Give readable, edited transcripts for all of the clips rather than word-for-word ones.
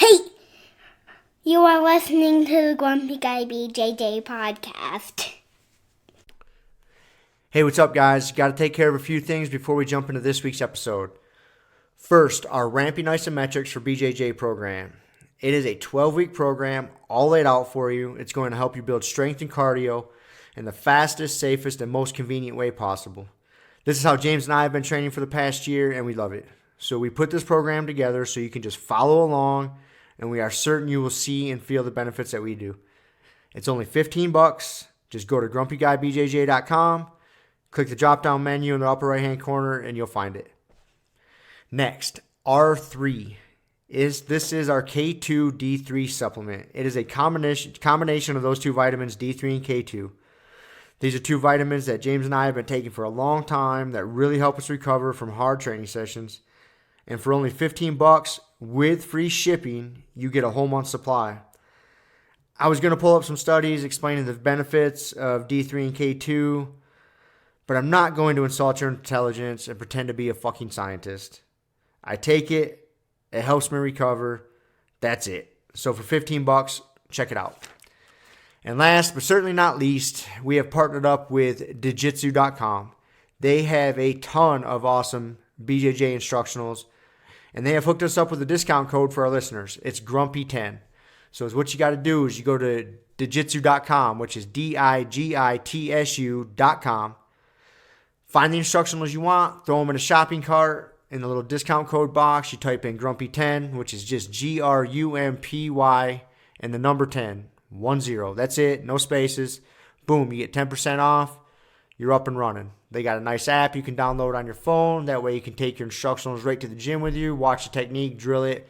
Hey! You are listening to the Grumpy Guy BJJ Podcast. Hey, what's up, guys? Got to take care of a few things before we jump into this week's episode. First, our Ramping Isometrics for BJJ program. It is a 12-week program, all laid out for you. It's going to help you build strength and cardio in the fastest, safest, and most convenient way possible. This is how James and I have been training for the past year, and we love it. So we put this program together so you can just follow along, and we are certain you will see and feel the benefits that we do. It's only $15. Just go to grumpyguybjj.com, click the drop-down menu in the upper right-hand corner, and you'll find it. Next, R3. This is our K2 D3 supplement. It is a combination of those two vitamins, D3 and K2. These are two vitamins that James and I have been taking for a long time that really help us recover from hard training sessions. And for only $15 with free shipping, you get a whole month's supply. I was going to pull up some studies explaining the benefits of D3 and K2, but I'm not going to insult your intelligence and pretend to be a fucking scientist. I take it. It helps me recover. That's it. So for $15, check it out. And last but certainly not least, we have partnered up with Jiu-Jitsu.com. They have a ton of awesome BJJ instructionals, and they have hooked us up with a discount code for our listeners. It's Grumpy10. So what you got to do is you go to Jiu-Jitsu.com, which is DIGITSU.com. Find the instructionals you want, throw them in a shopping cart. In the little discount code box, you type in Grumpy10, which is just GRUMPY and the number 10. 10. That's it. No spaces. Boom. You get 10% off. You're up and running. They got a nice app you can download on your phone. That way you can take your instructionals right to the gym with you, watch the technique, drill it.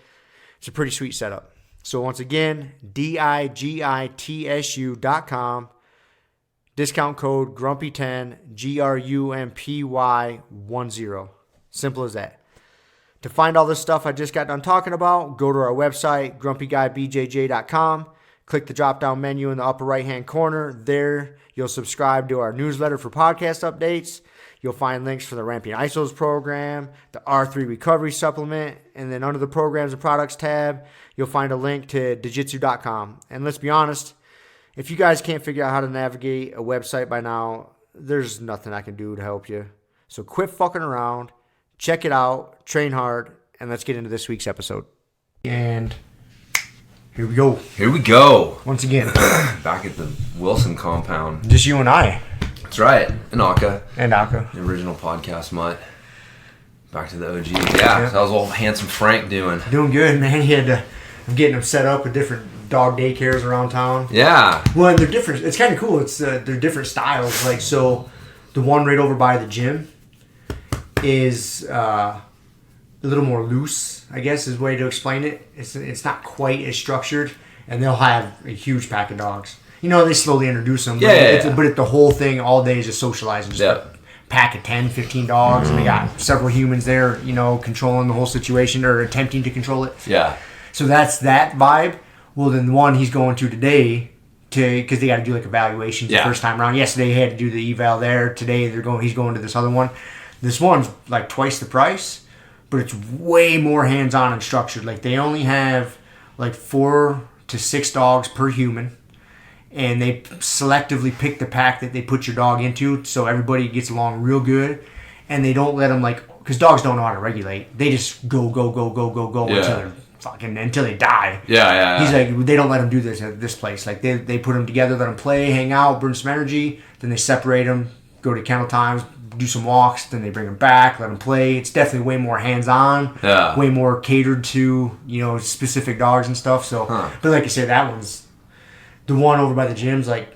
It's a pretty sweet setup. So once again, DIGITSU.com. Discount code Grumpy10, GRUMPY10. Simple as that. To find all this stuff I just got done talking about, go to our website, grumpyguybjj.com. Click the drop-down menu in the upper right-hand corner. There, you'll subscribe to our newsletter for podcast updates. You'll find links for the Ramping Isos program, the R3 Recovery Supplement, and then under the Programs and Products tab, you'll find a link to Jiu-Jitsu.com. And let's be honest, if you guys can't figure out how to navigate a website by now, there's nothing I can do to help you. So quit fucking around, check it out, train hard, and let's get into this week's episode. And here we go. Here we go. Once again. Back at the Wilson compound. Just you and I. That's right. And Akka. The original podcast mutt. Back to the OG. Yeah. So how's old handsome Frank doing? Doing good, man. I'm getting him set up with different dog daycares around town. Yeah. Well, and they're different. It's kind of cool. They're different styles. Like, so the one right over by the gym is a little more loose, I guess is the way to explain it. It's not quite as structured, and they'll have a huge pack of dogs. You know, they slowly introduce them. But the whole thing all day is just socializing. Just a pack of 10, 15 dogs, and they got several humans there, you know, controlling the whole situation or attempting to control it. Yeah. So that's that vibe. Well, then the one he's going to today, because they got to do like evaluations the first time around. Yesterday he had to do the eval there. Today he's going to this other one. This one's like twice the price, but it's way more hands-on and structured. Like, they only have like 4 to 6 dogs per human, and they selectively pick the pack that they put your dog into so everybody gets along real good. And they don't let them, like, because dogs don't know how to regulate. They just go until they die. Yeah. He's like, they don't let them do this at this place. Like, they put them together, let them play, hang out, burn some energy. Then they separate them, go to kennel times, do some walks, then they bring them back, let them play. It's definitely way more hands-on, way more catered to, you know, specific dogs and stuff. So, But like I said, the one over by the gym's like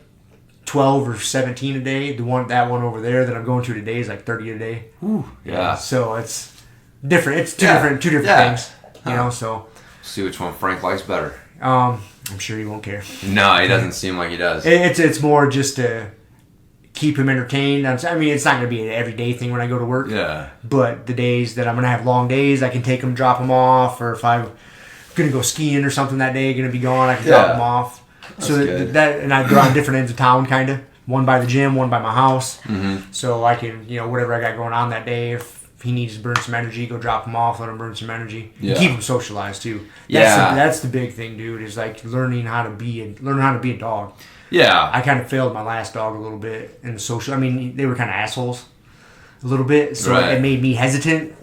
12 or 17 a day. That one over there that I'm going to today is like 30 a day. Ooh, yeah. So it's different. It's two different things, you know. So see which one Frank likes better. I'm sure he won't care. No, he doesn't seem like he does. It's more just to keep him entertained. I mean, it's not going to be an everyday thing when I go to work. Yeah. But the days that I'm going to have long days, I can take him, drop him off, or if I'm going to go skiing or something that day, going to be gone, I can drop him off. That's so that and I go on different ends of town, kind of. One by the gym, one by my house. Mm-hmm. So I can, you know, whatever I got going on that day, if he needs to burn some energy, go drop him off, let him burn some energy. Yeah. And keep him socialized too. That's the big thing, dude. Is like learning how to be a dog. Yeah. I kind of failed my last dog a little bit in the social. I mean, they were kind of assholes a little bit, so it made me hesitant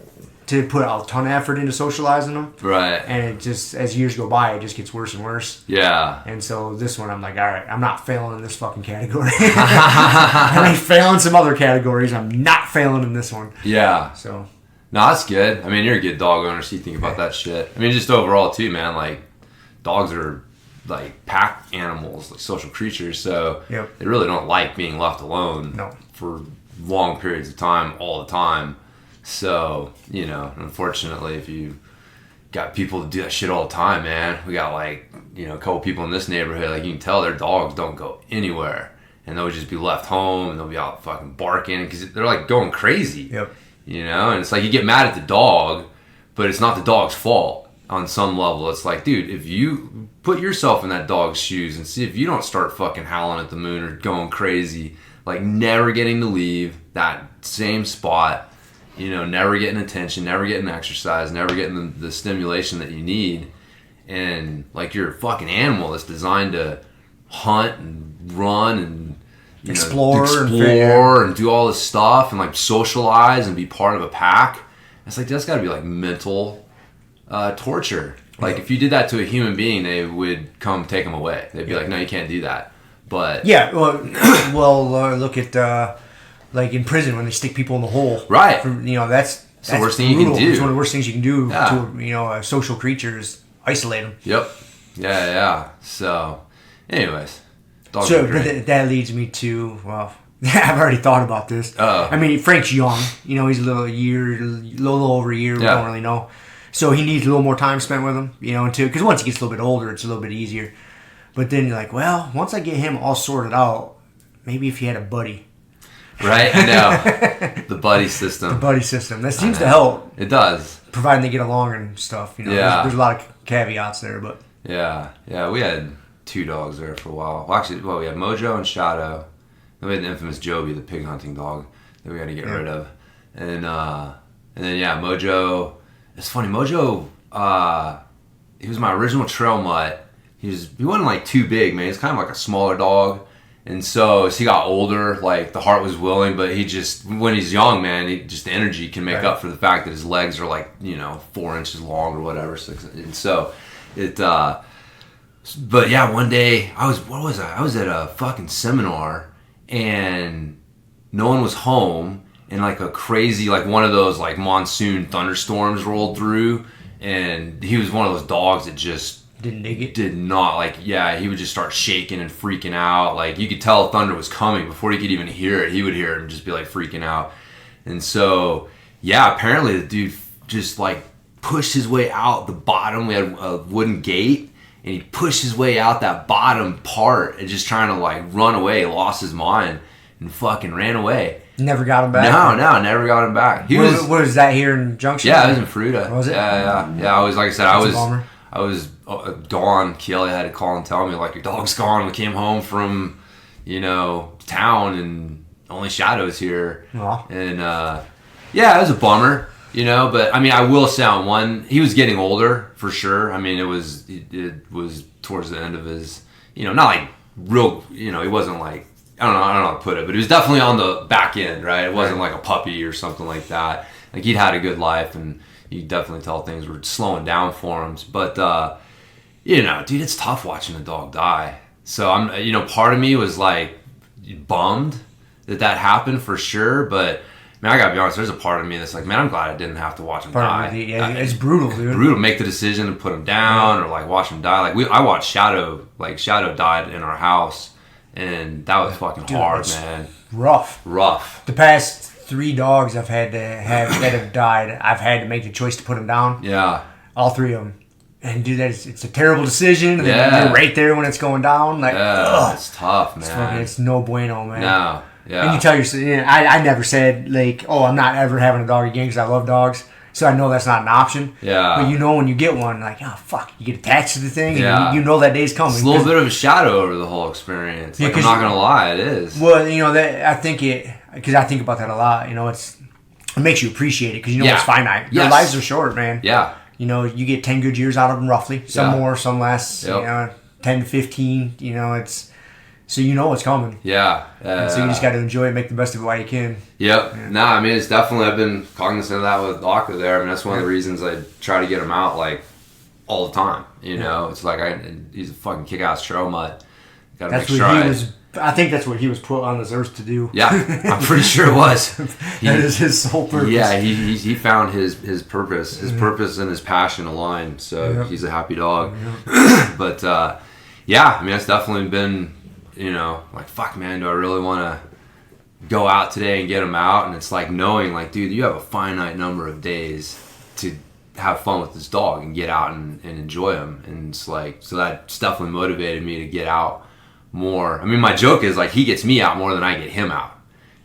to put a ton of effort into socializing them. Right. And it just, as years go by, it just gets worse and worse. Yeah. And so this one, I'm like, all right, I'm not failing in this fucking category. I may fail in some other categories. I'm not failing in this one. Yeah. So. No, that's good. I mean, you're a good dog owner, so you think about that shit. I mean, just overall, too, man, like, dogs are, like, pack animals, like, social creatures, so they really don't like being left alone for long periods of time, all the time. So, you know, unfortunately, if you got people to do that shit all the time, man, we got, like, you know, a couple people in this neighborhood, like, you can tell their dogs don't go anywhere, and they'll just be left home, and they'll be out fucking barking, because they're, like, going crazy. Yep. You know, and it's like you get mad at the dog, but it's not the dog's fault on some level. It's like, dude, if you put yourself in that dog's shoes and see if you don't start fucking howling at the moon or going crazy, like never getting to leave that same spot, you know, never getting attention, never getting exercise, never getting the stimulation that you need. And like you're a fucking animal that's designed to hunt and run and explore and do all this stuff and like socialize and be part of a pack. It's like that's got to be like mental torture. Like if you did that to a human being, they would come take them away. They'd be like, no, you can't do that. But look at like in prison when they stick people in the hole. Right. That's the worst thing you can do. It's one of the worst things you can do to a social creature is isolate them. Yep. Yeah. So, anyways. So that leads me to, well, I've already thought about this. I mean, Frank's young. You know, he's a little over a year. We don't really know. So he needs a little more time spent with him, you know, because once he gets a little bit older, it's a little bit easier. But then you're like, well, once I get him all sorted out, maybe if he had a buddy. Right? I know. The buddy system. That seems to help. It does. Providing they get along and stuff. You know, there's a lot of caveats there, but. Yeah. We had 2 dogs there for a while. Well, actually, we had Mojo and Shadow. Then we had the infamous Joby, the pig hunting dog that we had to get rid of. And then Mojo. It's funny, Mojo. He was my original trail mutt. He wasn't like too big, man. He's kind of like a smaller dog. And so as he got older, like the heart was willing, but when he's young, man, the energy can make up for the fact that his legs are like 4 inches long or whatever. And so it. But yeah, one day I was at a fucking seminar and no one was home and like a crazy, like one of those like monsoon thunderstorms rolled through and he was one of those dogs that just didn't dig it. Did not he would just start shaking and freaking out. Like you could tell thunder was coming before he could even hear it. He would hear it and just be like freaking out. And so apparently the dude just like pushed his way out the bottom. We had a wooden gate. And he pushed his way out that bottom part and just trying to like run away, lost his mind and fucking ran away. Never got him back? No, never got him back. What was that here in Junction? Yeah, it was in Fruita. Was it? Yeah. I was, like I said, I was gone. Kiel had to call and tell me like your dog's gone. We came home from, town and only Shadow's here. Aww. And it was a bummer. But I mean, I will say on one, he was getting older for sure. I mean, it was towards the end of his, not like real, he wasn't like, I don't know how to put it, but he was definitely on the back end, right? It wasn't like a puppy or something like that. Like he'd had a good life and you could definitely tell things were slowing down for him. But, dude, it's tough watching a dog die. So I'm, part of me was like bummed that happened for sure, but man, I gotta be honest, there's a part of me that's like, man, I'm glad I didn't have to watch him die. It's brutal, dude. Brutal. Make the decision to put him down or like watch him die. Like I watched Shadow died in our house and that was fucking hard, man. Rough. The past 3 dogs I've had that have died, I've had to make the choice to put them down. Yeah. All 3 of them. And dude, it's a terrible decision. And you're right there when it's going down. Like, it's tough, man. It's no bueno, man. No. Yeah. And you tell yourself, I never said, like, oh, I'm not ever having a dog again because I love dogs. So I know that's not an option. Yeah. But when you get one, like, oh, fuck, you get attached to the thing and you know that day's coming. It's a little bit of a shadow over the whole experience. I'm not going to lie, it is. Well, that I think because I think about that a lot. it makes you appreciate it because you know it's finite. Yes. Their lives are short, man. Yeah. You know, you get 10 good years out of them roughly. Some more, some less. Yep. You know, 10 to 15. You know, it's so you know what's coming. Yeah. And so you just got to enjoy it, make the best of it while you can. Yep. Yeah. No, I mean, it's definitely, I've been cognizant of that with Aka there. I mean, that's one of the reasons I try to get him out, like, all the time. You know, it's like, he's a fucking kick-ass trail mutt. Got to make sure I think that's what he was put on this earth to do. Yeah, I'm pretty sure it was. That is his sole purpose. Yeah, he found his purpose. His purpose and his passion aligned. So he's a happy dog. But, yeah, I mean, it's definitely been, you know, like, fuck, man, do I really want to go out today and get him out? And it's like knowing, like, dude, you have a finite number of days to have fun with this dog and get out and enjoy him. And it's like, so that's definitely motivated me to get out more. I mean, my joke is like he gets me out more than I get him out.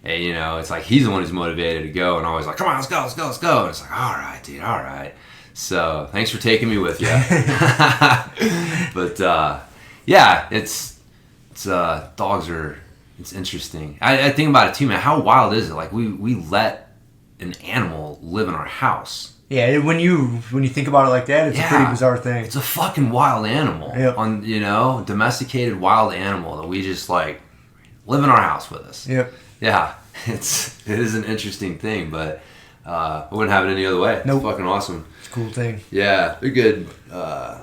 And, you know, it's like he's the one who's motivated to go and always like, come on, let's go. And it's like, all right, dude, all right. So thanks for taking me with you. But yeah, it's dogs are, it's interesting. I think about it too, man. How wild is it? Like we let an animal live in our house. Yeah, when you think about it like that, it's a pretty bizarre thing. It's a fucking wild animal. Yep. On, you know, domesticated wild animal that we just like live in our house with us. Yep. Yeah. It is an interesting thing, but I wouldn't have it any other way. Nope. It's fucking awesome. It's a cool thing. Yeah, they're good.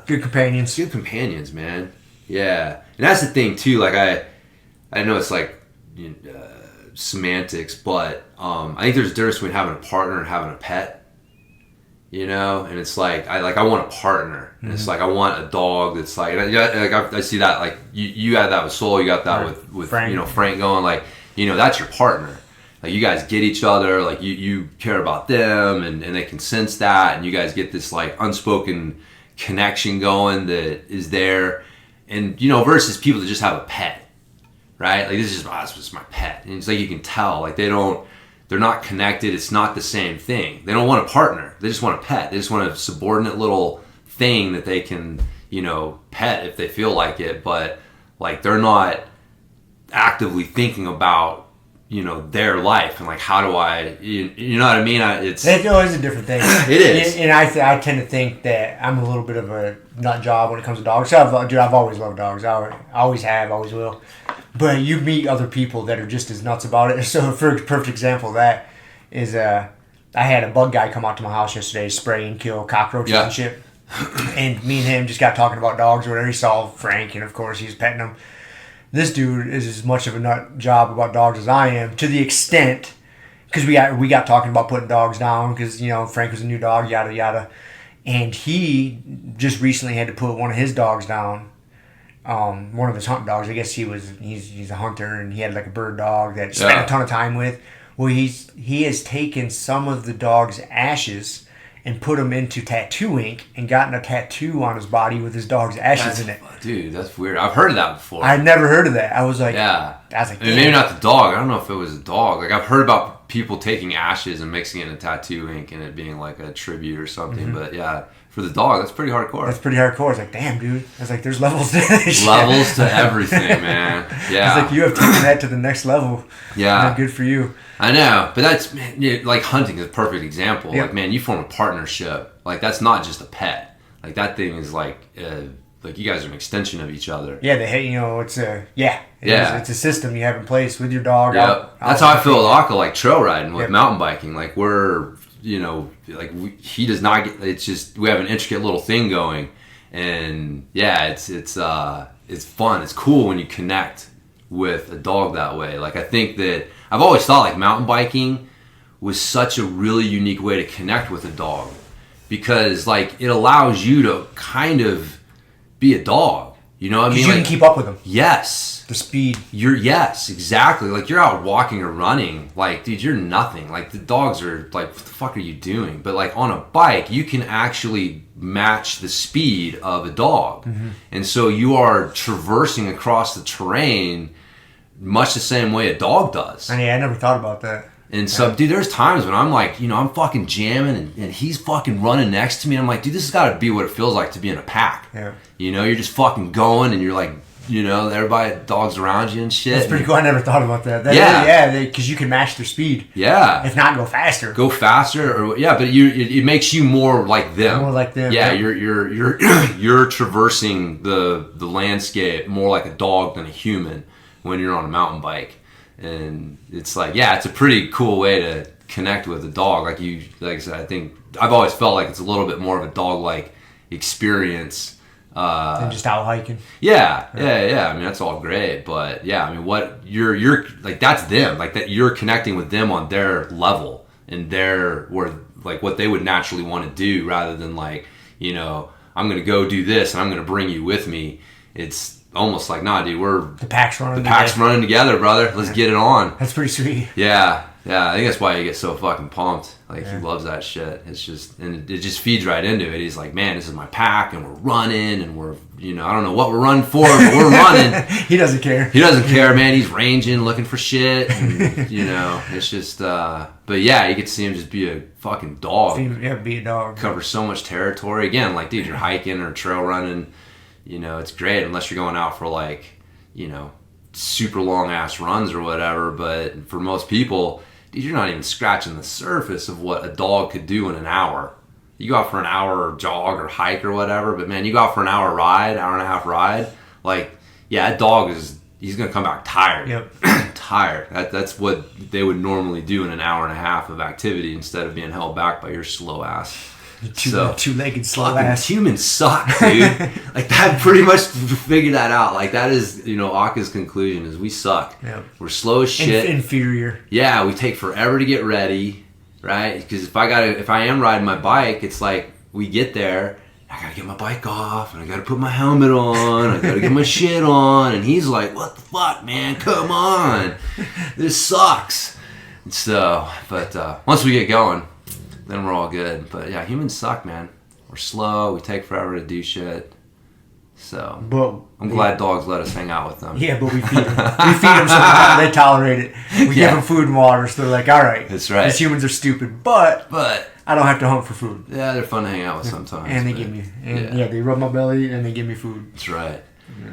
Good companions. Good companions, man. Yeah, and that's the thing too. Like I know it's like semantics, but I think there's a difference between having a partner and having a pet. You know, and it's like I want a partner. And it's like I want a dog that's like, I see that like you had that with Soul, you got that with Frank. You know, Frank going like, you know, that's your partner. Like you guys get each other, like you care about them and they can sense that, and you guys get this like unspoken connection going that is there. And you know, versus people that just have a pet, right? Like this is just my pet, and it's like you can tell like they're not connected. It's not the same thing. They don't want a partner. They just want a pet. They just want a subordinate little thing that they can, you know, pet if they feel like it. But like they're not actively thinking about, you know, their life and like how do I, you know what I mean? It's always a different thing. It is. And I tend to think that I'm a little bit of a nut job when it comes to dogs. So I've always loved dogs. I always have, always will. But you meet other people that are just as nuts about it. So for a perfect example of that is I had a bug guy come out to my house yesterday, spray and kill cockroaches and shit. And me and him just got talking about dogs or whatever. He saw Frank, and of course he's petting him. This dude is as much of a nut job about dogs as I am, to the extent, because we got talking about putting dogs down, because, you know, Frank was a new dog, yada yada. And he just recently had to put one of his dogs down. One of his hunting dogs. I guess he's a hunter, and he had like a bird dog that he spent a ton of time with. Well, he has taken some of the dog's ashes and put them into tattoo ink and gotten a tattoo on his body with his dog's ashes in it. Dude, that's weird. I've heard of that before. I'd never heard of that. I was like, I mean, damn. maybe not the dog. I don't know if it was a dog. Like I've heard about people taking ashes and mixing it in tattoo ink and it being like a tribute or something. But yeah, for the dog, that's pretty hardcore. That's pretty hardcore. I was like, damn, dude. I was like, there's levels to this Levels shit. to everything, man. Yeah. I was like, you have taken that to the next level. Yeah. Man, good for you. I know, but that's, man, like hunting is a perfect example. Yep. Like, man, you form a partnership. Like, that's not just a pet. Like, that thing is like you guys are an extension of each other. Yeah, it's a it's a system you have in place with your dog. Yep. That's how I feel with Aka, like trail riding with mountain biking. Like we're, you know, like he does not get. It's just we have an intricate little thing going, and yeah, it's fun. It's cool when you connect with a dog that way. Like I think that I've always thought like mountain biking was such a really unique way to connect with a dog, because like it allows you to kind of be a dog. You know what I mean? You can keep up with them. Yes. The speed. Yes, exactly. Like you're out walking or running. Like, dude, you're nothing. Like the dogs are like, what the fuck are you doing? But like on a bike, you can actually match the speed of a dog. Mm-hmm. And so you are traversing across the terrain much the same way a dog does. And yeah, I never thought about that. And so, dude, there's times when I'm like, you know, I'm fucking jamming and he's fucking running next to me. And I'm like, dude, this has got to be what it feels like to be in a pack. Yeah. You know, you're just fucking going and you're like everybody, dogs around you and shit. That's pretty cool. I never thought about that. Because you can match their speed. Yeah. If not, go faster. But it makes you more like them. More like them. Yeah, you're traversing the landscape more like a dog than a human when you're on a mountain bike. And it's like, it's a pretty cool way to connect with a dog. Like I said, I think I've always felt like it's a little bit more of a dog-like experience than just out hiking. Yeah. I mean, that's all great, but what you're like, that's them. Like that, you're connecting with them on their level and what they would naturally want to do, rather than like, I'm gonna go do this and I'm gonna bring you with me. It's almost like, nah, dude, the pack's running together, brother. Let's get it on. That's pretty sweet. Yeah. I think that's why he gets so fucking pumped. Like, he loves that shit. It's just, and it just feeds right into it. He's like, man, this is my pack, and we're running, and we're, I don't know what we're running for, but we're running. He doesn't care. He doesn't care, man. He's ranging, looking for shit. And, it's just, but yeah, you get to see him just be a fucking dog. Yeah, be a dog. Cover so much territory. Again, like, dude, you're hiking or trail running, it's great, unless you're going out for like, super long ass runs or whatever. But for most people, dude, you're not even scratching the surface of what a dog could do in an hour. You go out for an hour jog or hike or whatever, but man, you go out for an hour ride, hour and a half ride, like, that dog he's going to come back tired. Yep. Tired. That's what they would normally do in an hour and a half of activity, instead of being held back by your slow ass. Two-legged slow ass. Humans suck, dude. Like, that pretty much figured that out. Like, that is, Aka's conclusion is we suck. Yep. We're slow as shit. Inferior. Yeah, we take forever to get ready, right? Because if I am riding my bike, it's like we get there, I gotta get my bike off, and I gotta put my helmet on, I gotta get my shit on, and he's like, what the fuck, man? Come on. This sucks. So, but once we get going, then we're all good. But yeah, humans suck, man. We're slow. We take forever to do shit. So I'm glad dogs let us hang out with them. Yeah, but we feed them. We feed them so they tolerate it. We give them food and water, so they're like, all right. That's right. These humans are stupid, but I don't have to hunt for food. Yeah, they're fun to hang out with sometimes. And they give me, they rub my belly and they give me food. That's right. Yeah.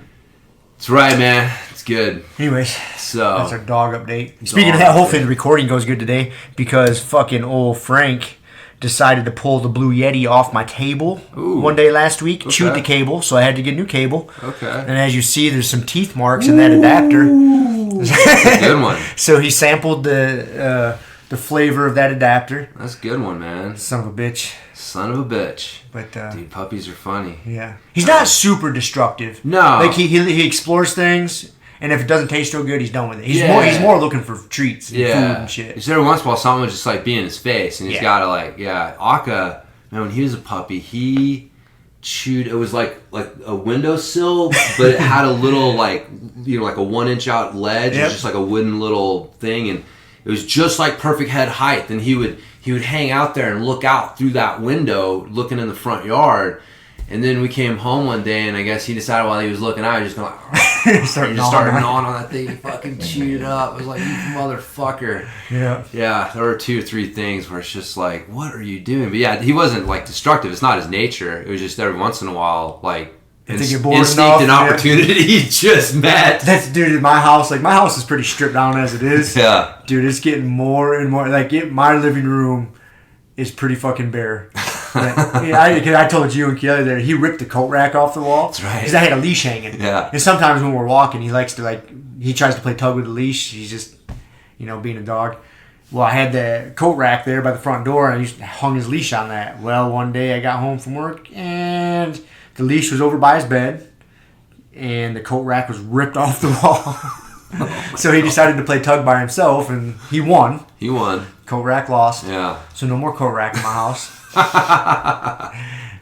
That's right, man. It's good. Anyways, so that's our dog update. Speaking of that, hopefully the recording goes good today, because fucking old Frank decided to pull the Blue Yeti off my table one day last week. Okay. Chewed the cable, so I had to get a new cable. Okay. And as you see, there's some teeth marks in that adapter. That's a good one. So he sampled the flavor of that adapter. That's a good one, man. Son of a bitch. Son of a bitch. But dude, puppies are funny. Yeah. He's not super destructive. No. Like he explores things. And if it doesn't taste so good, he's done with it. He's more looking for treats and food and shit. Just every once in a while, something would just like be in his face, and he's got to Akka, man, when he was a puppy, he chewed. It was like a windowsill, but it had a little like a 1-inch out ledge. It was just like a wooden little thing, and it was just like perfect head height. And he would hang out there and look out through that window, looking in the front yard. And then we came home one day, and I guess he decided while he was looking out, he was just going like, started gnawing on that thing. He fucking chewed it up. I was like, you motherfucker. Yeah. Yeah, there were 2 or 3 things where it's just like, what are you doing? But yeah, he wasn't like destructive. It's not his nature. It was just every once in a while, like, instinct and opportunity just met. That's, dude, in my house, like, my house is pretty stripped down as it is. Yeah. Dude, it's getting more and more, like, my living room is pretty fucking bare. I told you and Kelly there, he ripped the coat rack off the wall. That's right. Because I had a leash hanging. Yeah. And sometimes when we're walking, he likes to, he tries to play tug with the leash. He's just, being a dog. Well, I had the coat rack there by the front door, and he hung his leash on that. Well, one day I got home from work, and the leash was over by his bed, and the coat rack was ripped off the wall. So he decided to play tug by himself, and he won. Coat rack lost. Yeah. So no more coat rack in my house.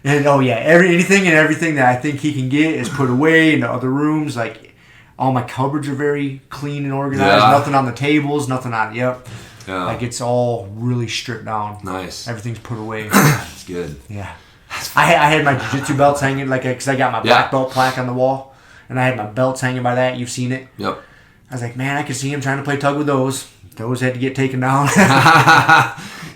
And anything and everything that I think he can get is put away into other rooms. Like, all my cupboards are very clean and organized. Yeah. Nothing on the tables, nothing on. Yep. Yeah. Like, it's all really stripped down. Nice. Everything's put away. That's good. Yeah. I had my jiu-jitsu belts hanging, because I got my black belt plaque on the wall, and I had my belts hanging by that. You've seen it. Yep. I was like, man, I could see him trying to play tug with those. Those had to get taken down.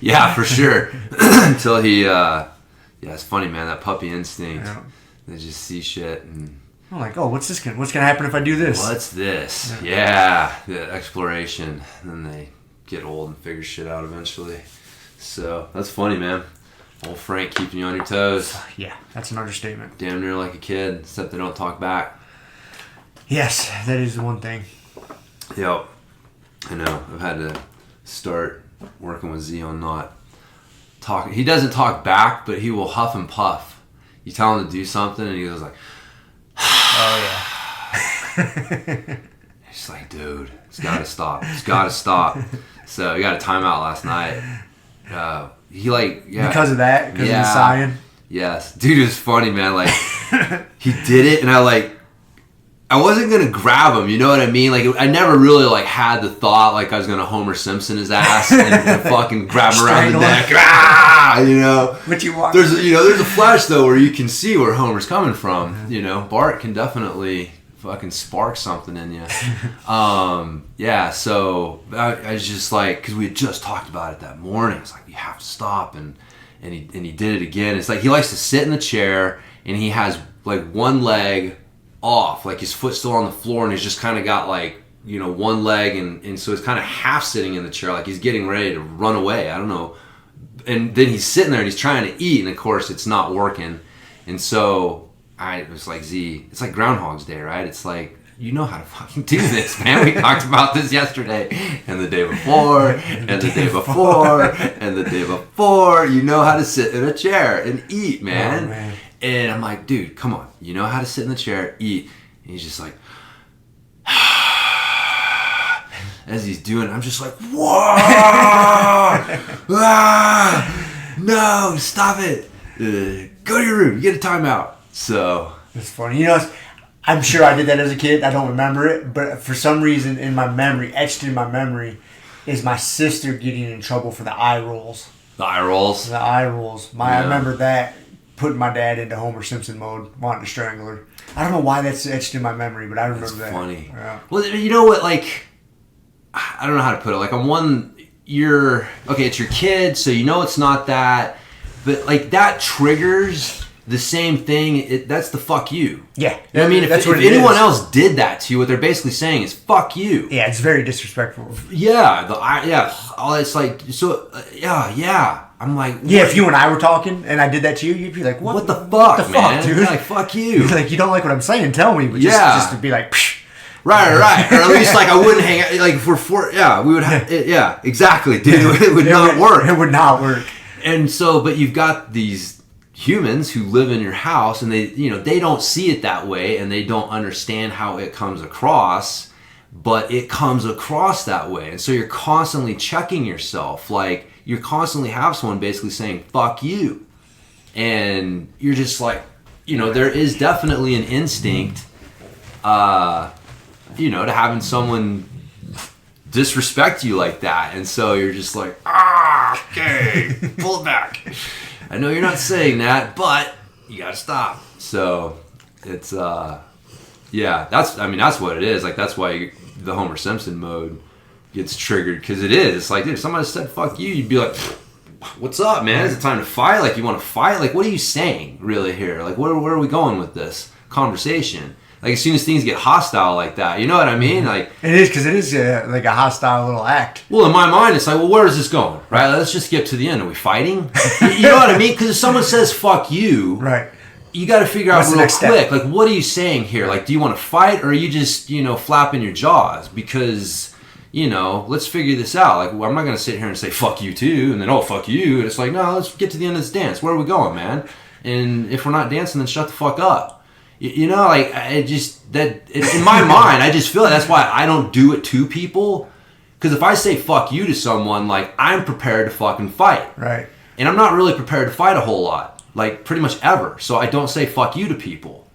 Yeah, for sure. Until he, it's funny, man, that puppy instinct. Yeah. They just see shit. And I'm like, oh, what's gonna happen if I do this? What's this? Yeah, the exploration. And then they get old and figure shit out eventually. So that's funny, man. Old Frank keeping you on your toes. Yeah, that's an understatement. Damn near like a kid, except they don't talk back. Yes, that is the one thing. Yep. I know. I've had to start working with Z on not talking. He doesn't talk back, but he will huff and puff. You tell him to do something, and he goes like, oh, yeah. He's like, dude, it's got to stop. It's got to stop. So he got a timeout last night. He like, yeah. Because of that? Because of the sighing? Yes. Dude, it was funny, man. Like, he did it, and I wasn't going to grab him, you know what I mean? Like, I never really, like, had the thought, like, I was going to Homer Simpson his ass and fucking grab him around the neck. Ah! You know? What you want? There's a flash, though, where you can see where Homer's coming from. Mm-hmm. You know? Bart can definitely fucking spark something in you. Yeah, so I was just like, because we had just talked about it that morning. It's like, you have to stop, and he did it again. It's like, he likes to sit in the chair, and he has, like, one leg off, like his foot's still on the floor, and he's just kind of got, like, you know, one leg, and so he's kind of half sitting in the chair, like he's getting ready to run away. I don't know. And then he's sitting there and he's trying to eat, and of course it's not working. And so I was like, Z, it's like Groundhog's Day, right? It's like, you know how to fucking do this, man. We talked about this yesterday, and the day before, and the day before, and the day before. You know how to sit in a chair and eat, man. Oh, man. And I'm like, dude, come on. You know how to sit in the chair, eat. And he's just like, as he's doing it, I'm just like, whoa! No, stop it. Go to your room. You get a timeout. So. It's funny. You know, I'm sure I did that as a kid. I don't remember it. But for some reason, in my memory, etched in my memory, is my sister getting in trouble for the eye rolls. The eye rolls? The eye rolls. I remember that. Putting my dad into Homer Simpson mode, wanting to strangle her. I don't know why that's etched in my memory, but I remember that. That's funny. Yeah. Well, you know what, like, I don't know how to put it. Like, on one, it's your kid, so you know it's not that, but, like, that triggers the same thing. That's the fuck you. Yeah. You know what I mean? If anyone else did that to you, what they're basically saying is fuck you. Yeah, it's very disrespectful. Yeah. It's like, so, yeah. I'm like, yeah, if you and I were talking and I did that to you, you'd be like, what the fuck, man? Dude? Like, fuck you. You're like, you don't like what I'm saying, tell me. But just to be like, psh. Right. Or at least, like, I wouldn't hang out. Like, we would have, yeah, exactly, dude. It would not work. It would not work. And so, but you've got these humans who live in your house, and they don't see it that way, and they don't understand how it comes across, but it comes across that way. And so you're constantly checking yourself, like, you constantly have someone basically saying, fuck you. And you're just like, there is definitely an instinct, to having someone disrespect you like that. And so you're just like, okay, pull it back. I know you're not saying that, but you gotta stop. So it's, that's what it is. Like, that's why the Homer Simpson mode gets triggered, because it is. It's like, dude, if somebody said fuck you, you'd be like, what's up, man? Is it time to fight? Like, you want to fight? Like, what are you saying really here? Like, where are we going with this conversation? Like, as soon as things get hostile like that, you know what I mean? Like, it is, because it is like a hostile little act. Well, in my mind, it's like, well, where is this going? Right? Let's just get to the end. Are we fighting? You know what I mean? Because if someone says fuck you, right, you got to figure out real quick, step? Like, what are you saying here? Like, do you want to fight, or are you just, flapping your jaws? Because, let's figure this out. Like, well, I'm not going to sit here and say fuck you too, and then, oh, fuck you. And it's like, no, let's get to the end of this dance. Where are we going, man? And if we're not dancing, then shut the fuck up. In my mind, I just feel like that's why I don't do it to people. Because if I say fuck you to someone, like, I'm prepared to fucking fight. Right. And I'm not really prepared to fight a whole lot. Like, pretty much ever. So I don't say fuck you to people.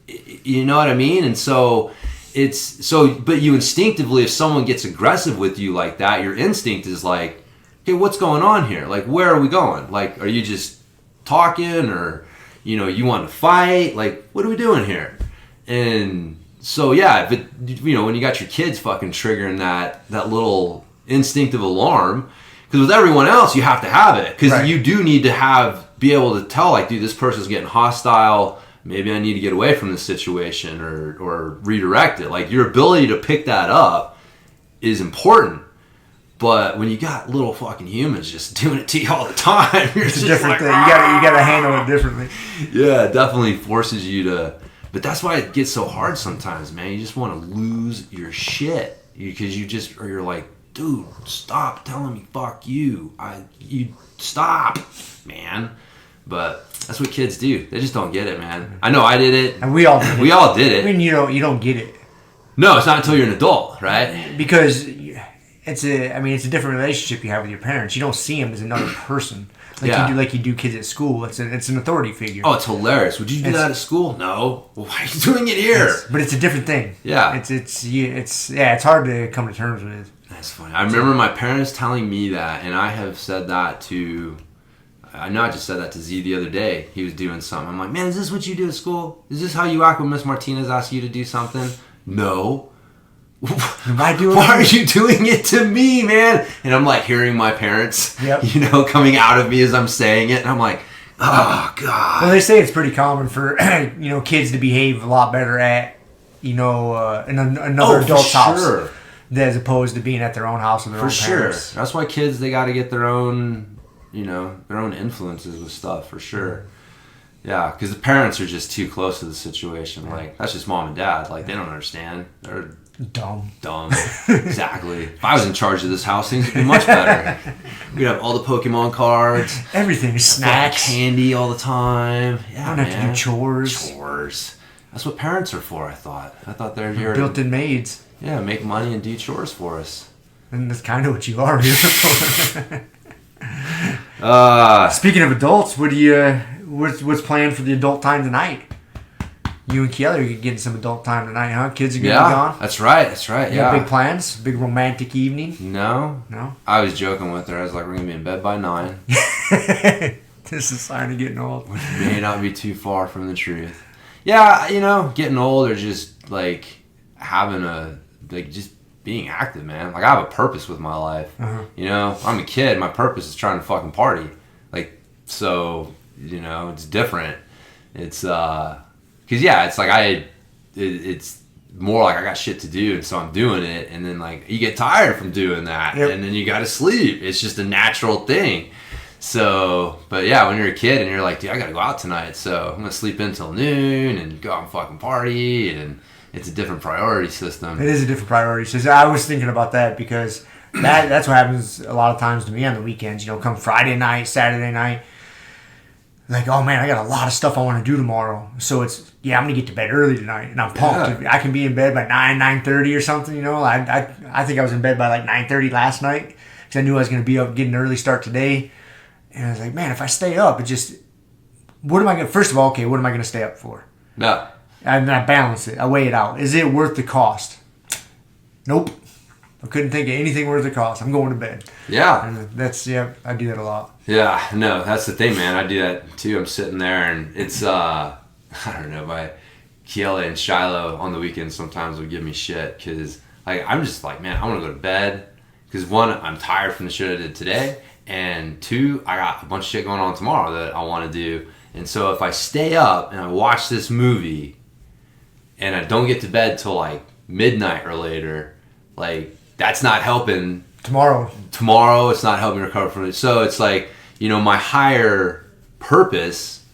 You know what I mean? And so but you instinctively, if someone gets aggressive with you like that, your instinct is like, okay, what's going on here? Like, where are we going? Like, are you just talking, or, you want to fight? Like, what are we doing here? And so, yeah, but, when you got your kids fucking triggering that little instinctive alarm, because with everyone else, you have to have it. Because you do need to be able to tell, like, dude, this person's getting hostile. maybe I need to get away from this situation or redirect it. Like, your ability to pick that up is important. But when you got little fucking humans just doing it to you all the time, it's a different thing. You gotta handle it differently. Yeah, it definitely forces you to. But that's why it gets so hard sometimes, man. You just want to lose your shit because you're like, dude, stop telling me fuck you. You stop, man. But that's what kids do. They just don't get it, man. I know I did it. And we all did it. We all did it. I mean, you don't get it. No, it's not until you're an adult, right? Because it's a different relationship you have with your parents. You don't see them as another person. Like you do kids at school. It's an authority figure. Oh, it's hilarious. Would you do that at school? No. Well, why are you doing it here? But it's a different thing. Yeah. It's hard to come to terms with. That's funny. I remember my parents telling me that, and I have said that to. I know I just said that to Z the other day. He was doing something. I'm like, man, is this what you do at school? Is this how you act when Miss Martinez asks you to do something? No. Why are you doing it to me, man? And I'm like hearing my parents, coming out of me as I'm saying it, and I'm like, oh god. Well, they say it's pretty common for kids to behave a lot better at another adult's house, as opposed to being at their own house with their own parents. That's why kids, they got to get their own influences with stuff, for sure. Yeah, because the parents are just too close to the situation. Like, that's just mom and dad. Like, they don't understand. They're dumb. Exactly. If I was in charge of this house, things would be much better. We'd have all the Pokemon cards. Everything. Snacks. Candy all the time. Yeah, don't have to do chores. That's what parents are for, I thought. I thought they're here built-in maids. Yeah, make money and do chores for us. And that's kind of what you are here for. Speaking of adults, what's planned for the adult time tonight? You and Kelly are getting some adult time tonight, huh? Kids are going to be gone? That's right. Yeah. Big plans? Big romantic evening? No. I was joking with her. I was like, we're going to be in bed by 9. This is a sign of getting old. Which may not be too far from the truth. Yeah, getting old or just like just being active, man. Like, I have a purpose with my life. Uh-huh. I'm a kid. My purpose is trying to fucking party. Like, so, it's different. It's, because, it's like it's more like I got shit to do, and so I'm doing it, and then, like, you get tired from doing that, and then you got to sleep. It's just a natural thing. So, but yeah, when you're a kid and you're like, dude, I got to go out tonight, so I'm going to sleep until noon and go out and fucking party, and it's a different priority system. It is a different priority system. I was thinking about that because that's what happens a lot of times to me on the weekends. Come Friday night, Saturday night. Like, oh man, I got a lot of stuff I want to do tomorrow. So I'm going to get to bed early tonight. And I'm pumped. I can be in bed by 9:30 or something, I think I was in bed by like 9:30 last night because I knew I was going to be up getting an early start today. And I was like, man, if I stay up, first of all, okay, what am I going to stay up for? No. And I balance it. I weigh it out. Is it worth the cost? Nope. I couldn't think of anything worth the cost. I'm going to bed. Yeah. And I do that a lot. Yeah, no, that's the thing, man. I do that too. I'm sitting there and it's, I don't know, my Kiela and Shiloh on the weekends sometimes would give me shit because I'm just like, man, I want to go to bed because one, I'm tired from the shit I did today, and two, I got a bunch of shit going on tomorrow that I want to do. And so if I stay up and I watch this movie and I don't get to bed till like midnight or later, like, that's not helping. Tomorrow, it's not helping recover from it. So it's like, my higher purpose,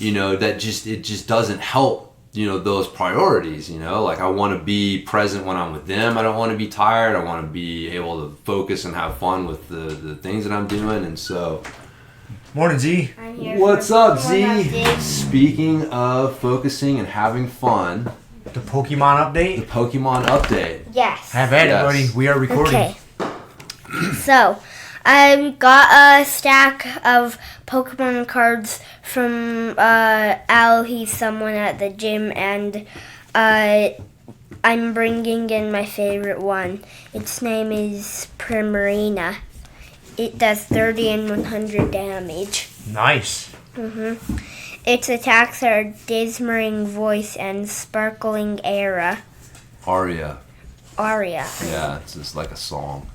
that just doesn't help, those priorities, like I want to be present when I'm with them. I don't want to be tired. I want to be able to focus and have fun with the things that I'm doing. And so. Morning, Z. I'm here. What's up, Z? Speaking of focusing and having fun. The Pokemon update? Yes. Have at it, buddy. We are recording. Okay. So, I got a stack of Pokemon cards from Al. He's someone at the gym, and I'm bringing in my favorite one. Its name is Primarina. It does 30 and 100 damage. Nice. Its attacks are Dismering Voice and Sparkling Aura. Aria. Yeah, it's just like a song.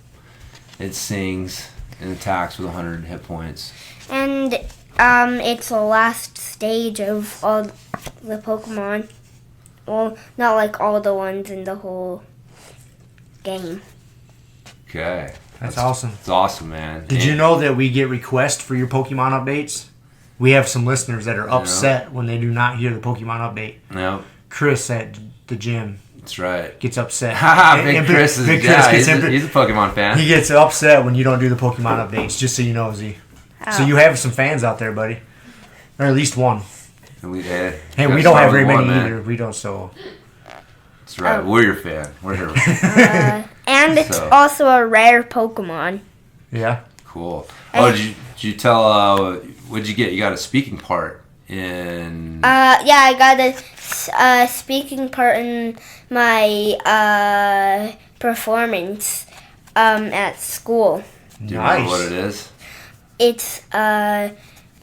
It sings and attacks with 100 hit points. And it's the last stage of all the Pokemon. Well, not like all the ones in the whole game. Okay. That's awesome. It's awesome, man. Did you know that we get requests for your Pokemon updates? We have some listeners that are upset when they do not hear the Pokemon update. No. Chris at the gym. That's right. Gets upset. Big Chris is he's a Pokemon fan. He gets upset when you don't do the Pokemon updates, just so you know, Z. Oh. So you have some fans out there, buddy. Or at least one. And we don't have very many either. We don't, so... That's right. We're your fan. We're here. And it's also a rare Pokemon. Yeah. Cool. Oh, did you tell... what'd you get? You got a speaking part in... Yeah, I got a speaking part in my performance at school. Do you know what it is? It's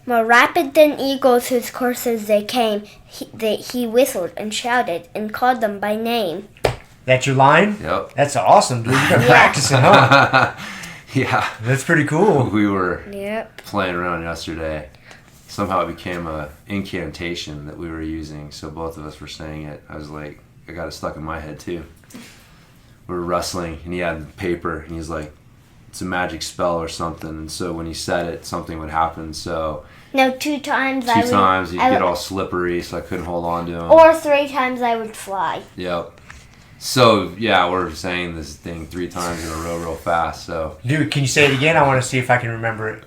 more rapid than eagles whose courses they came. He whistled and shouted and called them by name. That's your line? Yep. That's awesome, dude. You've been practicing, huh? Yeah. That's pretty cool. We were playing around yesterday. Somehow it became a incantation that we were using, so both of us were saying it. I was like, I got it stuck in my head too. We were wrestling, and he had paper, and he's like, it's a magic spell or something, and so when he said it, something would happen, so... No, 2 times Two times, he'd get all slippery, so I couldn't hold on to him. Or 3 times I would fly. Yep. So, yeah, we're saying this thing 3 times in a row real fast, so... Dude, can you say it again? I want to see if I can remember it.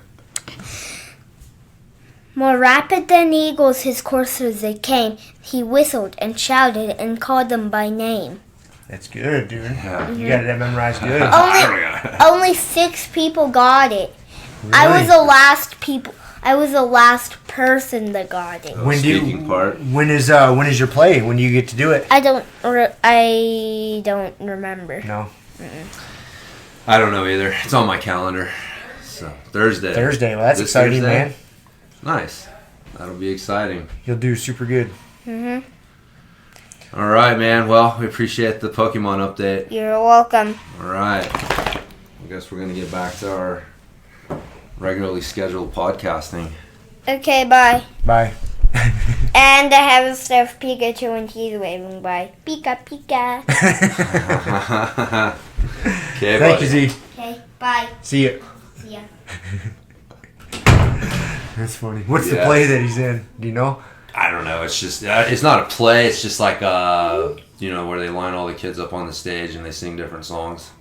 More rapid than eagles his coursers they came. He whistled and shouted and called them by name. That's good, dude. Yeah. You got that memorized good. Only 6 people got it. Really? I was the last person that got it. When is your play? When do you get to do it? I don't remember. No. I don't know either. It's on my calendar. So Thursday. Well, that's exciting, Thursday. Man. Nice. That'll be exciting. You'll do super good. Mhm. All right, man. Well, we appreciate the Pokemon update. You're welcome. All right. I guess we're gonna get back to our regularly scheduled podcasting. Okay, bye. Bye. And I have a stuffed Pikachu and he's waving bye. Pika Pika. Okay, thank you, Z. Okay, bye. See ya. See ya. That's funny. What's the play that he's in? Do you know? I don't know. It's just, it's not a play. It's just like, where they line all the kids up on the stage and they sing different songs.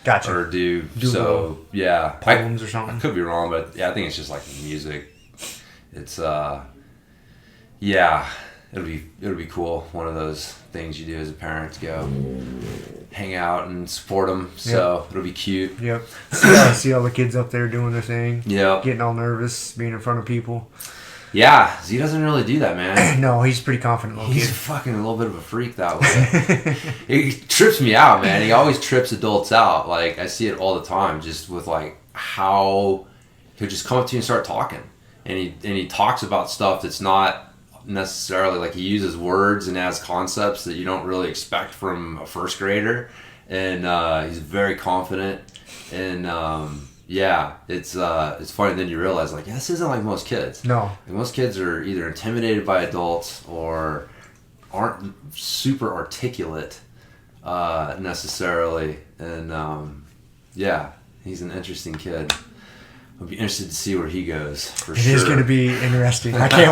Gotcha. Or do poems or something. I could be wrong, but I think it's just like music. It's, it'll be cool. One of those things you do as a parent to go hang out and support them. So it'll be cute. Yep. See all the kids up there doing their thing. Yep. Getting all nervous, being in front of people. Yeah, he doesn't really do that, man. No, he's pretty confident. He's fucking a little bit of a freak that way. He trips me out, man. He always trips adults out. Like, I see it all the time, just with like how he'll just come up to you and start talking, and he talks about stuff that's not necessarily like, he uses words and has concepts that you don't really expect from a first grader, and he's very confident, and it's funny. Then you realize, like, this isn't like most kids. No, like, most kids are either intimidated by adults or aren't super articulate necessarily, and he's an interesting kid. I'll be interested to see where he goes. It is going to be interesting. I can't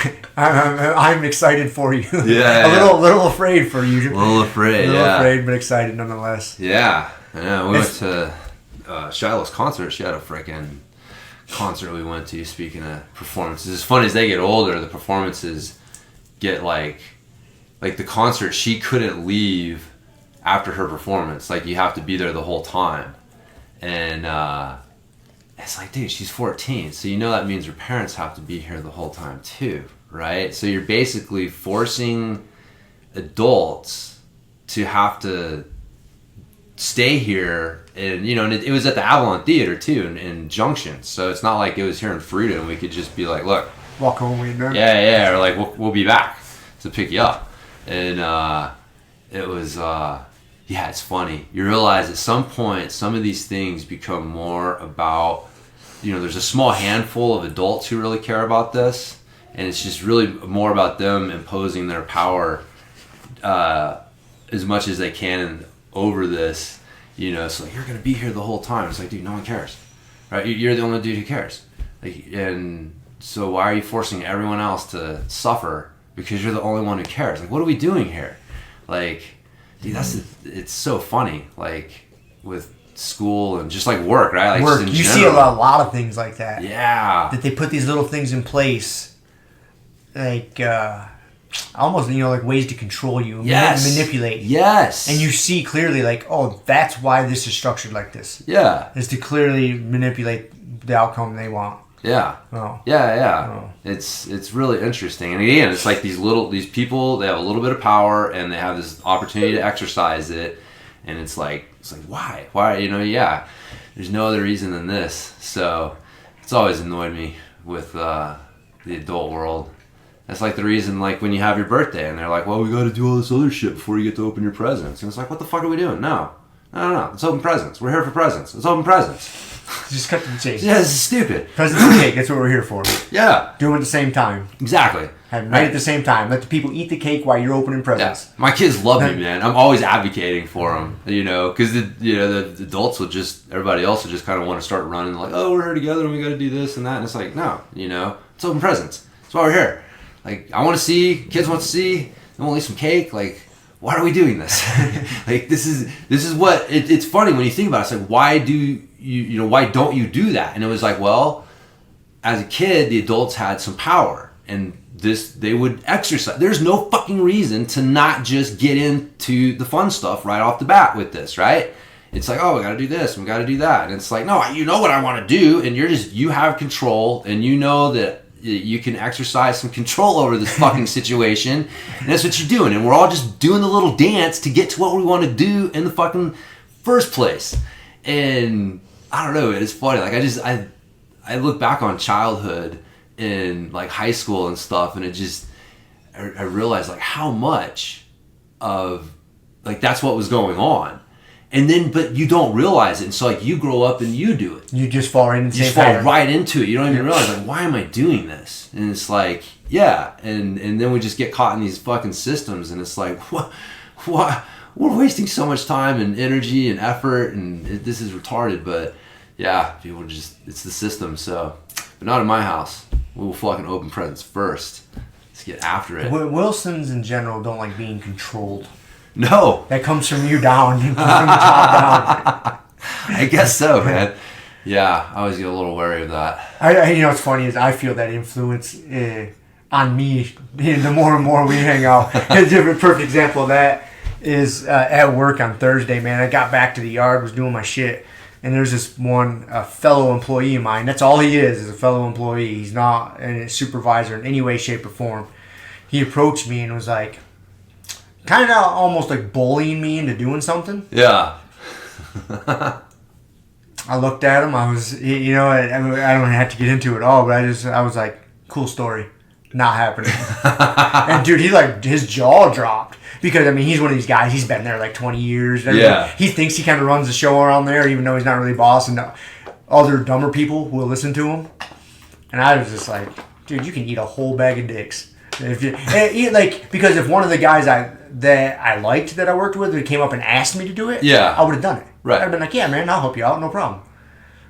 wait. I'm excited for you. Yeah, a little afraid for you. A little afraid, but excited nonetheless. Yeah. We went to Shiloh's concert. She had a freaking concert we went to. Speaking of performances, as funny as they get older, the performances get like the concert. She couldn't leave after her performance. Like, you have to be there the whole time, and it's like, dude, she's 14, so that means her parents have to be here the whole time too, right? So you're basically forcing adults to have to stay here, and and it was at the Avalon Theater too, in Junction, so it's not like it was here in Fruita and we could just be like, look, walk home when you're done. Yeah, or like, we'll be back to pick you up, and it was it's funny. You realize at some point some of these things become more about, there's a small handful of adults who really care about this, And it's just really more about them imposing their power as much as they can over this, you know. So like, you're gonna be here the whole time. It's like, dude, no one cares, right? You're the only dude who cares. Like, and so why are you forcing everyone else to suffer because you're the only one who cares? Like, what are we doing here? Like, dude, it's so funny. Like with school and just like work, right? Like work. You see a lot of things like that. Yeah. That they put these little things in place, like almost, you know, like ways to control you, manipulate. Yes. And you see clearly, like, oh, that's why this is structured like this. Yeah. Is to clearly manipulate the outcome they want. Yeah. Oh. Yeah. Oh. It's really interesting. And again, it's like these people, they have a little bit of power and they have this opportunity to exercise it. And it's like why, you know? Yeah, there's no other reason than this. So it's always annoyed me with the adult world. That's like the reason, like when you have your birthday and they're like, well, we got to do all this other shit before you get to open your presents. And it's like, what the fuck are we doing? No, let's open presents. We're here for presents. Let's open presents. Just cut to the chase. Yeah, this is stupid. Presents and cake, that's what we're here for. Yeah. Do them at the same time. Exactly. Right at the same time. Let the people eat the cake while you're opening presents. Yeah. My kids love me, man. I'm always advocating for them, you know, because the adults will everybody else will just kind of want to start running like, oh, we're here together and we got to do this and that. And it's like, no, you know, let's open presents. That's why we're here. Like, I want to see, kids want to see, they want to eat some cake. Like, why are we doing this? Like, this is what, it's funny when you think about it. It's like, why don't you do that? And it was like, well, as a kid, the adults had some power and they would exercise. There's no fucking reason to not just get into the fun stuff right off the bat with this, right? It's like, oh, we got to do this, we got to do that. And it's like, no, you know what I want to do. And you have control and you know that you can exercise some control over this fucking situation. And that's what you're doing. And we're all just doing the little dance to get to what we want to do in the fucking first place. And I don't know, it's funny. Like, I look back on childhood in like high school and stuff, and I realized like how much of like that's what was going on. And then, but you don't realize it. And so, like, you grow up and you do it. You just fall right into You just fall right into it. You don't even realize, like, why am I doing this? And it's like, yeah. And then we just get caught in these fucking systems. And it's like, what? We're wasting so much time and energy and effort. And this is retarded. But, yeah, people it's the system. So, but not in my house. We will fucking open presents first. Let's get after it. Wilsons in general don't like being controlled. No. That comes from you down. From the top down. I guess so, man. Yeah, I always get a little wary of that. You know what's funny is I feel that influence on me the more and more we hang out. A perfect example of that is at work on Thursday, man. I got back to the yard, was doing my shit, and there's this one fellow employee of mine. That's all he is a fellow employee. He's not a supervisor in any way, shape, or form. He approached me and was like, kind of almost like bullying me into doing something. Yeah. I looked at him. I was, you know, I don't have to get into it all, but I was like, cool story. Not happening. And dude, his jaw dropped. Because, I mean, he's one of these guys, he's been there like 20 years. Yeah. He thinks he kind of runs the show around there, even though he's not really boss. And other dumber people will listen to him. And I was just like, dude, you can eat a whole bag of dicks. Because if one of the guys that I liked that I worked with that came up and asked me to do it, yeah, I would have done it. Right. I'd have been like, yeah, man, I'll help you out, no problem.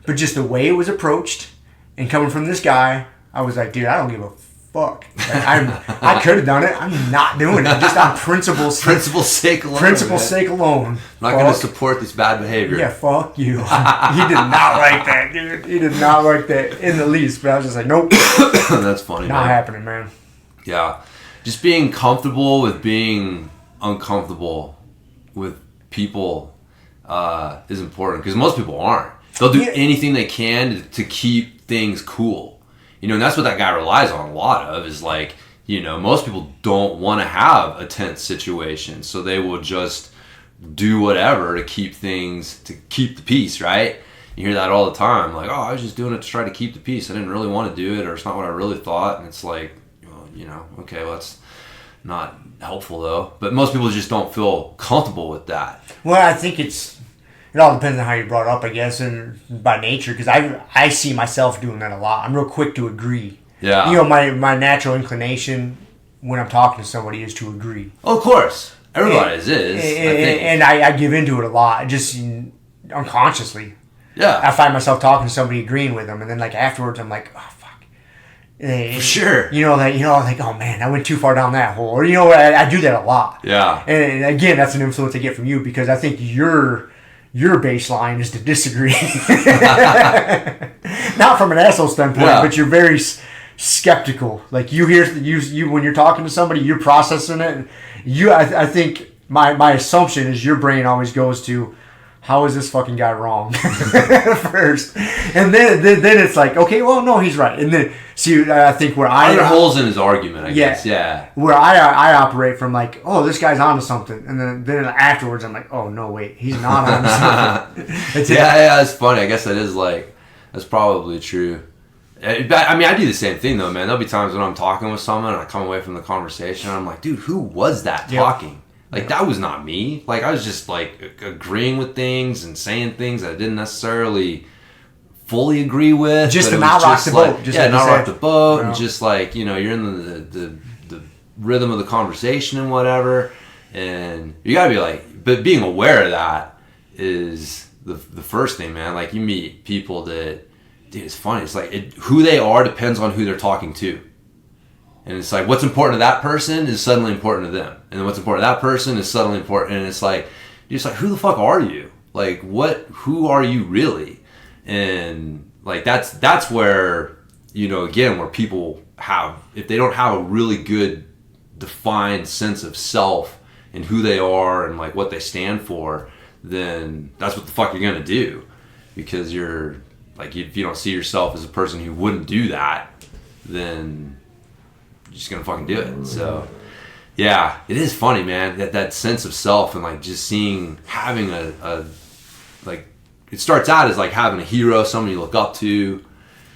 But just the way it was approached and coming from this guy, I was like, dude, I don't give a fuck. Like, I could have done it. I'm not doing it. Just on principle sake alone. I'm not going to support this bad behavior. Yeah, fuck you. He did not like that, dude. He did not like that in the least. But I was just like, nope. That's funny, not happening, man. Yeah. Just being comfortable with being uncomfortable with people is important. Because most people aren't. They'll do anything they can to keep things cool. You know, and that's what that guy relies on a lot of is like, you know, most people don't want to have a tense situation. So they will just do whatever to keep the peace, right? You hear that all the time. Like, oh, I was just doing it to try to keep the peace. I didn't really want to do it, or it's not what I really thought. And it's like, well, you know, okay, well, that's not helpful though. But most people just don't feel comfortable with that. Well, I think it all depends on how you're brought up, I guess, and by nature, because I see myself doing that a lot. I'm real quick to agree. Yeah. You know, my natural inclination when I'm talking to somebody is to agree. Oh, of course. Everybody's is. I think. And I give into it a lot, just unconsciously. Yeah. I find myself talking to somebody, agreeing with them, and then like afterwards, I'm like, oh fuck. For sure. You know, like oh man, I went too far down that hole. Or you know, I do that a lot. Yeah. And again, that's an influence I get from you because I think your baseline is to disagree. Not from an asshole standpoint, but you're very skeptical. Like you hear you when you're talking to somebody, you're processing it. I think my assumption is your brain always goes to, how is this fucking guy wrong first, and then it's like, okay, well, no, he's right. And then see, I think where are there holes in his argument? I guess, yeah. Where I operate from, like, oh, this guy's onto something, and then afterwards I'm like, oh no, wait, he's not onto something. Yeah, it's funny. I guess that's probably true. I mean, I do the same thing though, man. There'll be times when I'm talking with someone and I come away from the conversation and I'm like, dude, who was that talking? Like, that was not me. Like, I was just, like, agreeing with things and saying things I didn't necessarily fully agree with. Just to not rock the boat. Not rock the boat. And just, like, you know, you're in the rhythm of the conversation and whatever. And you got to be, like, but being aware of that is the first thing, man. Like, you meet people that, dude, it's funny. It's like, who they are depends on who they're talking to. And it's like, what's important to that person is suddenly important to them. And then what's important to that person is suddenly important. And it's like, you're just like, who the fuck are you? Like, who are you really? And like, that's where, you know, again, where people if they don't have a really good defined sense of self and who they are and like what they stand for, then that's what the fuck you're going to do. Because you're like, if you don't see yourself as a person who wouldn't do that, then you're just gonna fucking do it. So yeah, it is funny, man, that sense of self and like just having a like, it starts out as like having a hero, someone you look up to,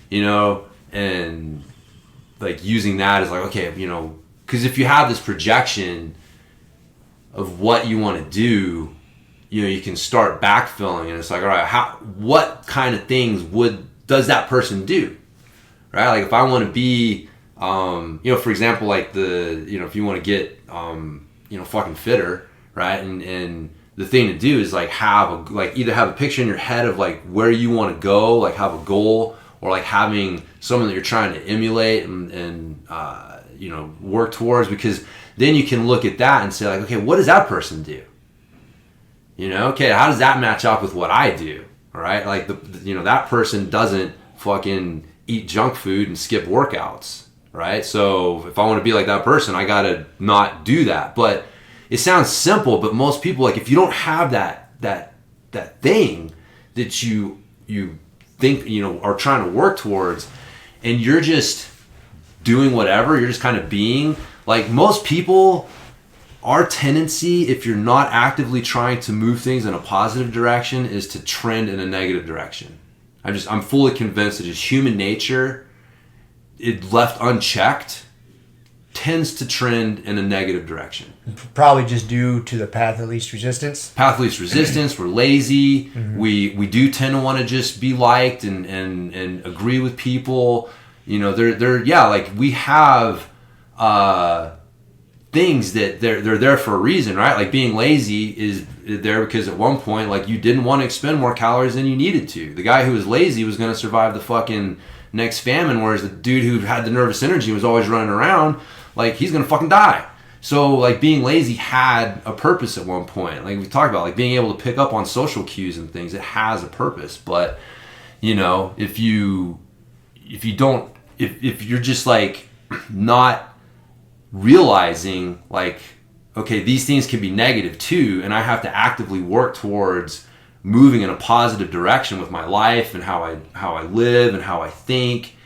you know, and like using that as like, okay, you know, because if you have this projection of what you want to do, you know, you can start backfilling and it's like, all right, what kind of things does that person do, right? Like if I want to be, you know, for example, like you know, if you want to get, you know, fucking fitter, right? And the thing to do is like either have a picture in your head of like where you want to go, like have a goal, or like having someone that you're trying to emulate and you know, work towards, because then you can look at that and say like, okay, what does that person do? You know, okay, how does that match up with what I do? All right, like you know, that person doesn't fucking eat junk food and skip workouts. Right? So if I want to be like that person, I got to not do that. But it sounds simple, but most people, like if you don't have that thing that you think, you know, are trying to work towards, and you're just doing whatever, you're just kind of being, like most people, our tendency, if you're not actively trying to move things in a positive direction, is to trend in a negative direction. I'm fully convinced that just human nature, it left unchecked, tends to trend in a negative direction. Probably just due to the path of least resistance. Path of least resistance. We're lazy. Mm-hmm. We do tend to want to just be liked and agree with people. You know, like we have things that they're there for a reason, right? Like being lazy is there because at one point, like you didn't want to expend more calories than you needed to. The guy who was lazy was going to survive the fucking next famine, whereas the dude who had the nervous energy was always running around, like he's gonna fucking die. So like being lazy had a purpose at one point. Like we talked about, like being able to pick up on social cues and things, it has a purpose. But you know, if you're just like not realizing like, okay, these things can be negative too, and I have to actively work towards moving in a positive direction with my life and how I live and how I think.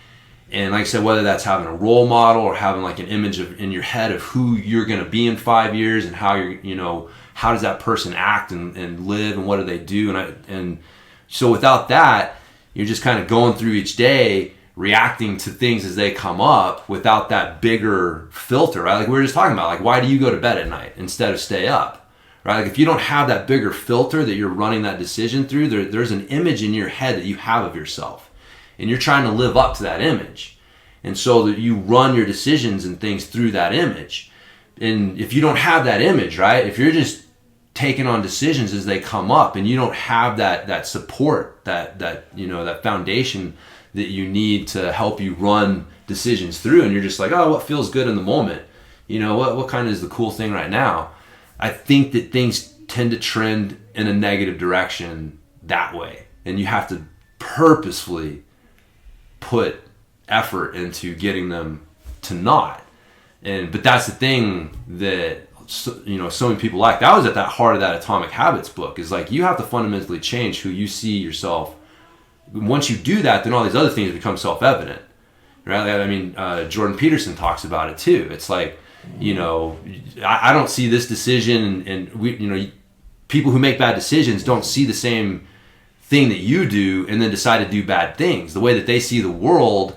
And like I said, whether that's having a role model or having like an image in your head of who you're going to be in 5 years and how you know, how does that person act and live and what do they do? And so without that, you're just kind of going through each day, reacting to things as they come up without that bigger filter, right? Like we were just talking about, like, why do you go to bed at night instead of stay up? Right? Like if you don't have that bigger filter that you're running that decision through, there's an image in your head that you have of yourself, and you're trying to live up to that image. And so that you run your decisions and things through that image. And if you don't have that image, right? If you're just taking on decisions as they come up and you don't have that support, that you know, that foundation that you need to help you run decisions through, and you're just like, oh, what feels good in the moment? You know, what kind of is the cool thing right now? I think that things tend to trend in a negative direction that way. And you have to purposefully put effort into getting them to not. But that's the thing that, you know, so many people like. That was at that heart of that Atomic Habits book, is like, you have to fundamentally change who you see yourself. Once you do that, then all these other things become self-evident, right? I mean, Jordan Peterson talks about it too. It's like, you know, I don't see this decision, and we, you know, people who make bad decisions don't see the same thing that you do and then decide to do bad things. The way that they see the world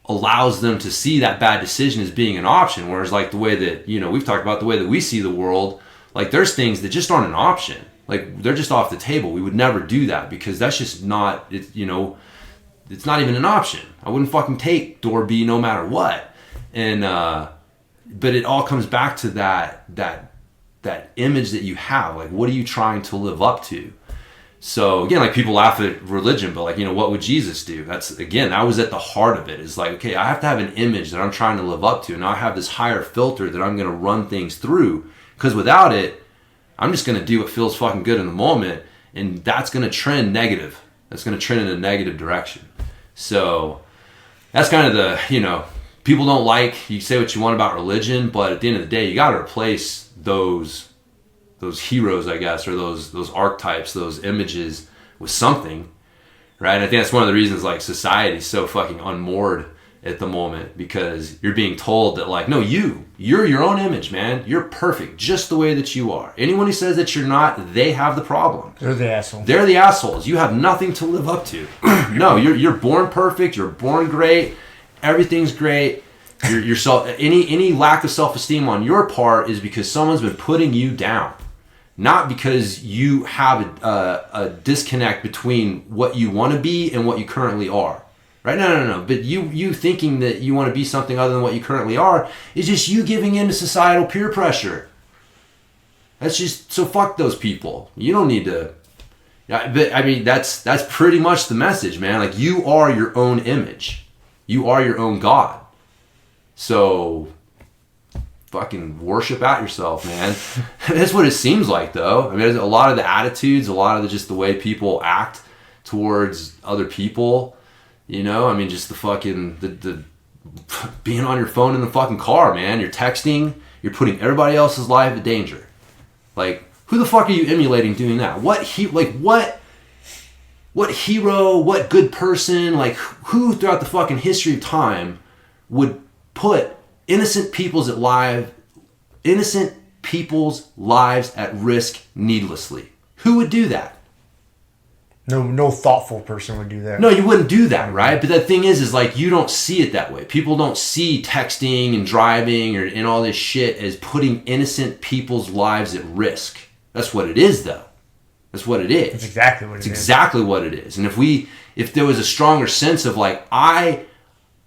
allows them to see that bad decision as being an option, whereas like the way that, you know, we've talked about the way that we see the world, like there's things that just aren't an option. Like they're just off the table. We would never do that because that's just not, it, you know, it's not even an option. I wouldn't fucking take door B no matter what. And but it all comes back to that image that you have. Like, what are you trying to live up to? So again, like people laugh at religion, but like, you know, what would Jesus do? That's, again, that was at the heart of it. It's like, okay, I have to have an image that I'm trying to live up to. Now I have this higher filter that I'm going to run things through, because without it, I'm just going to do what feels fucking good in the moment. And that's going to trend negative. That's going to trend in a negative direction. So that's kind of the, you know, people don't like, you say what you want about religion, but at the end of the day, you got to replace those heroes, I guess, or those archetypes, those images with something, right? And I think that's one of the reasons like society's so fucking unmoored at the moment, because you're being told that like, no, you're your own image, man. You're perfect just the way that you are. Anyone who says that you're not, they have the problem. They're the assholes. They're the assholes. You have nothing to live up to. No, you're born perfect. You're born great. Everything's great. Your self, any lack of self-esteem on your part is because someone's been putting you down. Not because you have a disconnect between what you want to be and what you currently are. Right? No. But you thinking that you want to be something other than what you currently are is just you giving in to societal peer pressure. That's just, so fuck those people. You don't need to. But I mean, that's pretty much the message, man. Like, you are your own image. You are your own God. So fucking worship at yourself, man. That's what it seems like, though. I mean, a lot of the attitudes, a lot of just the way people act towards other people, you know, I mean, just the fucking, the being on your phone in the fucking car, man. You're texting, you're putting everybody else's life in danger. Like, who the fuck are you emulating doing that? What hero, what good person, like, who throughout the fucking history of time would put innocent people's lives at risk needlessly? Who would do that? No thoughtful person would do that. No, you wouldn't do that, right? But the thing is like, you don't see it that way. People don't see texting and driving and all this shit as putting innocent people's lives at risk. That's what it is, though. That's what it is. That's exactly what it is. It's exactly what it is. And if there was a stronger sense of like, I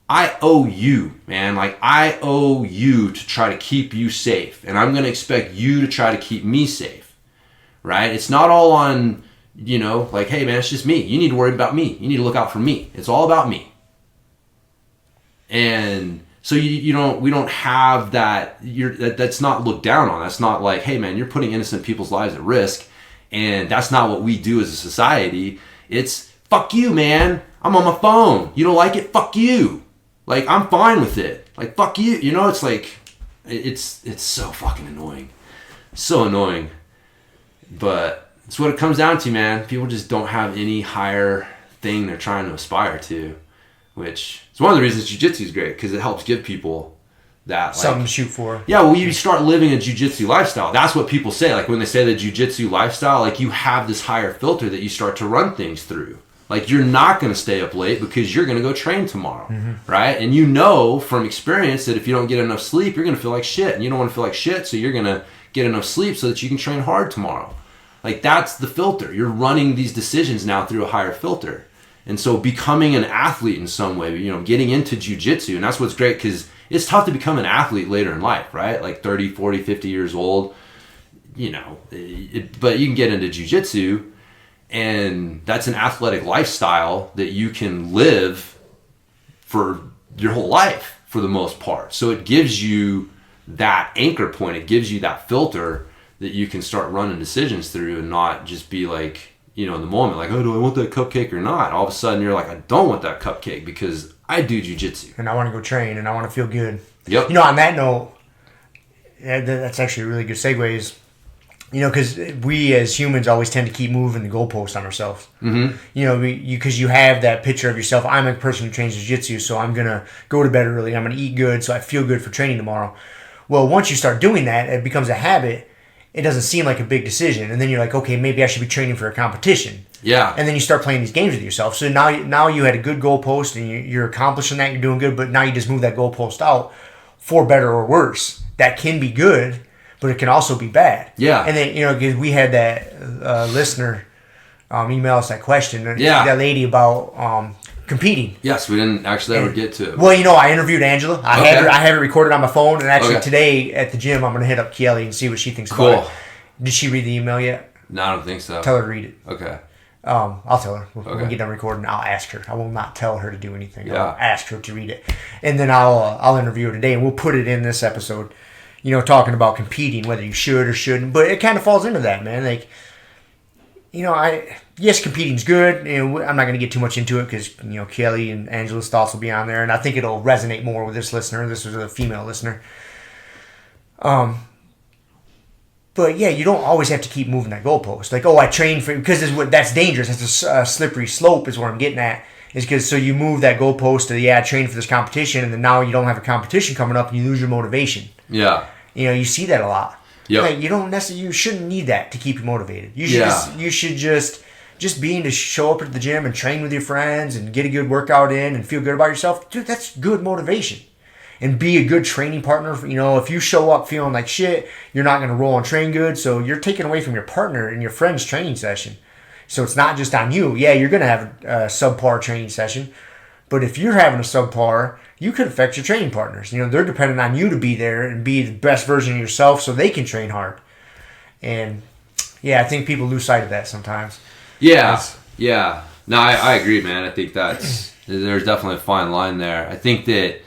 owe you, man. Like, I owe you to try to keep you safe. And I'm going to expect you to try to keep me safe, right? It's not all on, you know, like, hey, man, it's just me. You need to worry about me. You need to look out for me. It's all about me. And so we don't have that. That's not looked down on. That's not like, hey, man, you're putting innocent people's lives at risk. And that's not what we do as a society. It's, fuck you, man. I'm on my phone. You don't like it? Fuck you. Like, I'm fine with it. Like, fuck you. You know, it's like, it's so fucking annoying. So annoying. But it's what it comes down to, man. People just don't have any higher thing they're trying to aspire to, which is one of the reasons jiu-jitsu is great, because it helps give people that, like, something to shoot for. Yeah, well, you start living a jiu-jitsu lifestyle. That's what people say. Like, when they say the jiu-jitsu lifestyle, like, you have this higher filter that you start to run things through. Like, you're not going to stay up late because you're going to go train tomorrow, right? And you know from experience that if you don't get enough sleep, you're going to feel like shit. And you don't want to feel like shit, so you're going to get enough sleep so that you can train hard tomorrow. Like, that's the filter. You're running these decisions now through a higher filter. And so becoming an athlete in some way, getting into jiu-jitsu, and that's what's great, because it's tough to become an athlete later in life, right? Like 30, 40, 50 years old, but you can get into jiu-jitsu, and that's an athletic lifestyle that you can live for your whole life for the most part. So it gives you that anchor point. It gives you that filter that you can start running decisions through, and not just be like, in the moment, like, oh, do I want that cupcake or not? All of a sudden you're like, I don't want that cupcake because I do jiu-jitsu. And I want to go train and I want to feel good. Yep. On that note, that's actually a really good segue is, because we as humans always tend to keep moving the goalpost on ourselves. Mm-hmm. Because you have that picture of yourself. I'm a person who trains jiu-jitsu, so I'm going to go to bed early. I'm going to eat good, so I feel good for training tomorrow. Well, once you start doing that, it becomes a habit. It doesn't seem like a big decision. And then you're like, okay, maybe I should be training for a competition. Yeah. And then you start playing these games with yourself. So now you had a good goalpost and you're accomplishing that. You're doing good. But now you just move that goalpost out for better or worse. That can be good, but it can also be bad. Yeah. And then, because we had that listener email us that question. Yeah. That lady about competing. Yes, we didn't actually ever get to it. Well, I interviewed Angela. I had it recorded on my phone, and actually Okay. today at the gym, I'm going to hit up Kelly and see what she thinks Cool. about it. Did she read the email yet? No, I don't think so. Tell her to read it. Okay. I'll tell her. When we Okay. get done recording, I'll ask her. I will not tell her to do anything. Yeah. I'll ask her to read it. And then I'll interview her today, and we'll put it in this episode, talking about competing, whether you should or shouldn't. But it kind of falls into that, man. Like, yes, competing's good. I'm not going to get too much into it because, Kelly and Angela's thoughts will be on there. And I think it'll resonate more with this listener. This was a female listener. But yeah, you don't always have to keep moving that goalpost. Like, I train for, because that's dangerous. It's a slippery slope is what I'm getting at. Is because so you move that goalpost to, I train for this competition, and then now you don't have a competition coming up and you lose your motivation. Yeah. You see that a lot. Yep. Like, you shouldn't need that to keep you motivated. You should just being to show up at the gym and train with your friends and get a good workout in and feel good about yourself. Dude, that's good motivation. And be a good training partner. If you show up feeling like shit, you're not going to roll and train good. So you're taking away from your partner and your friend's training session. So it's not just on you. Yeah, you're going to have a subpar training session. But if you're having a subpar, you could affect your training partners. They're dependent on you to be there and be the best version of yourself so they can train hard. And yeah, I think people lose sight of that sometimes. Yeah. Yeah. No, I agree, man. I think there's definitely a fine line there. I think that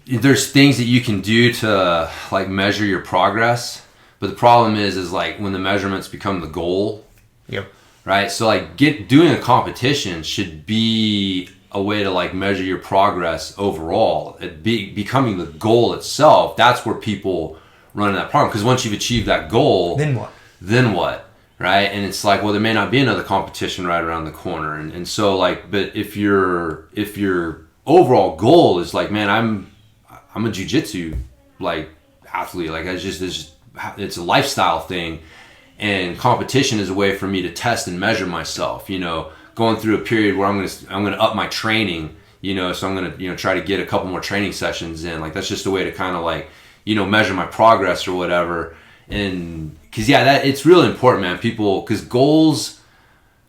there's things that you can do to like measure your progress, but the problem is like when the measurements become the goal. Yep. Right. So like doing a competition should be a way to like measure your progress overall. Becoming the goal itself. That's where people run into that problem, because once you've achieved that goal, then what? Right? And it's like, well, there may not be another competition right around the corner, and so like, but if your overall goal is like, man, I'm a jiu-jitsu like athlete, like it's a lifestyle thing, and competition is a way for me to test and measure myself, going through a period where I'm going to up my training, so I'm going to try to get a couple more training sessions in. Like that's just a way to kind of like, measure my progress or whatever. And cuz it's really important, man, because goals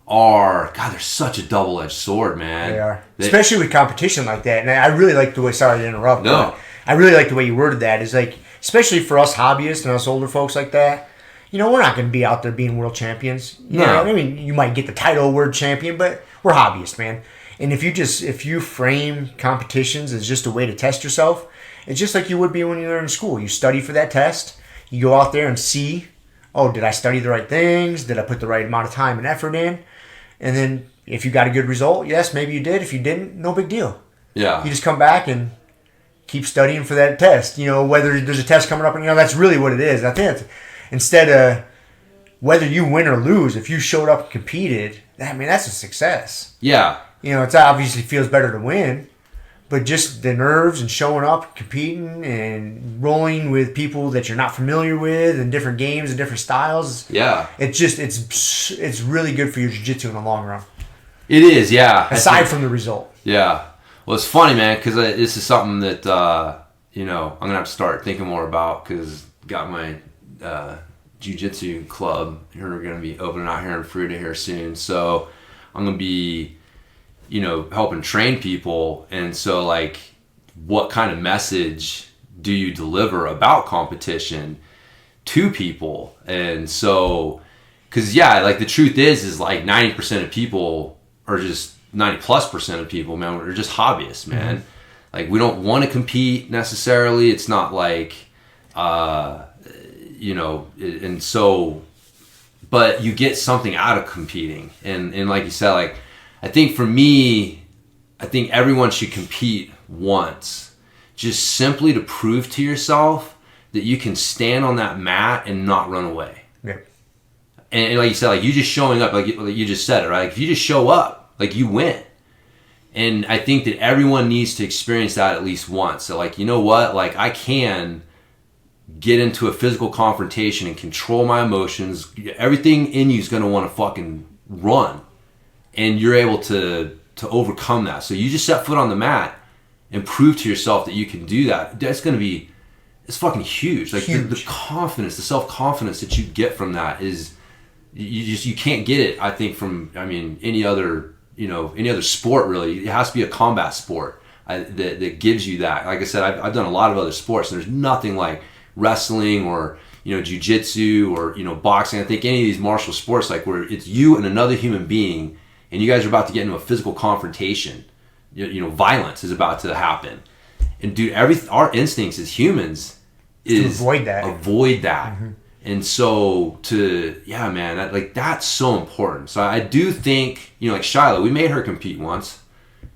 are, God, they're such a double-edged sword, man. They are. Especially with competition like that. And I really like the way, sorry to interrupt. No. I really like the way you worded that. Is like, especially for us hobbyists and us older folks like that, we're not going to be out there being world champions. I mean, you might get the title world champion, but we're hobbyists, man. And if you frame competitions as just a way to test yourself, it's just like you would be when you were in school. You study for that test. You go out there and see, did I study the right things? Did I put the right amount of time and effort in? And then if you got a good result, yes, maybe you did. If you didn't, no big deal. Yeah. You just come back and keep studying for that test. Whether there's a test coming up, and that's really what it is. I think instead of whether you win or lose, if you showed up and competed, that's a success. Yeah. It obviously feels better to win, but just the nerves and showing up, competing, and rolling with people that you're not familiar with, and different games and different styles. Yeah. It's really good for your jiu-jitsu in the long run. It is, yeah. Aside from the result. Yeah. Well, it's funny, man, because this is something that, I'm going to have to start thinking more about, because got my jiu-jitsu club. We're going to be opening out here in Fruita here soon. So I'm going to be helping train people. And so like, what kind of message do you deliver about competition to people? And so, because like the truth is like 90% of people are just 90+% of people, man, are just hobbyists, man. Mm-hmm. Like we don't want to compete necessarily. It's not like, and so, but you get something out of competing. And like you said, like, I think for me, I think everyone should compete once, just simply to prove to yourself that you can stand on that mat and not run away. Yeah. And like you said, like you just showing up, like you just said it, right? Like if you just show up, like you win. And I think that everyone needs to experience that at least once. So like, you know what? Like I can get into a physical confrontation and control my emotions. Everything in you is going to want to fucking run. And you're able to overcome that. So you just set foot on the mat and prove to yourself that you can do that. That's going to be, it's fucking huge. Like huge. The confidence, the self-confidence that you get from that is, you can't get it, I think, from, any other sport really. It has to be a combat sport that gives you that. Like I said, I've done a lot of other sports, and there's nothing like wrestling or, jiu-jitsu or, boxing. I think any of these martial sports, like where it's you and another human being, and you guys are about to get into a physical confrontation. Violence is about to happen. And dude, our instincts as humans is to avoid that. Mm-hmm. And so that's so important. So I do think, like Shiloh, we made her compete once,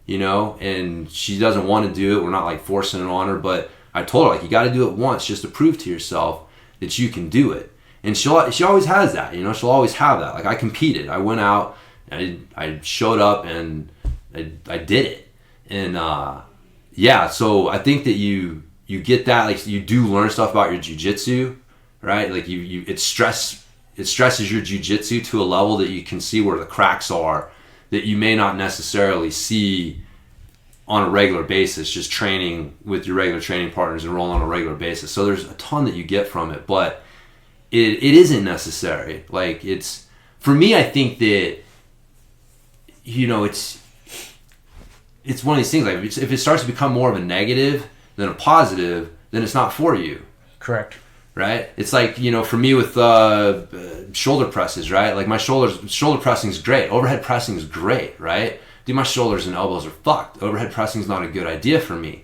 and she doesn't want to do it. We're not like forcing it on her, but I told her, like, you got to do it once just to prove to yourself that you can do it. And she always has that, she'll always have that. Like I competed, I went out, I showed up and I did it. And so I think that you get that, like you do learn stuff about your jiu-jitsu, right? Like it stresses your jiu-jitsu to a level that you can see where the cracks are that you may not necessarily see on a regular basis, just training with your regular training partners and rolling on a regular basis. So there's a ton that you get from it, but it isn't necessary. Like for me, I think that, it's one of these things, like if it starts to become more of a negative than a positive, then it's not for you. Correct. Right? It's like, for me with shoulder presses, right? Like my shoulder pressing is great. Overhead pressing is great, right? Dude, my shoulders and elbows are fucked. Overhead pressing is not a good idea for me.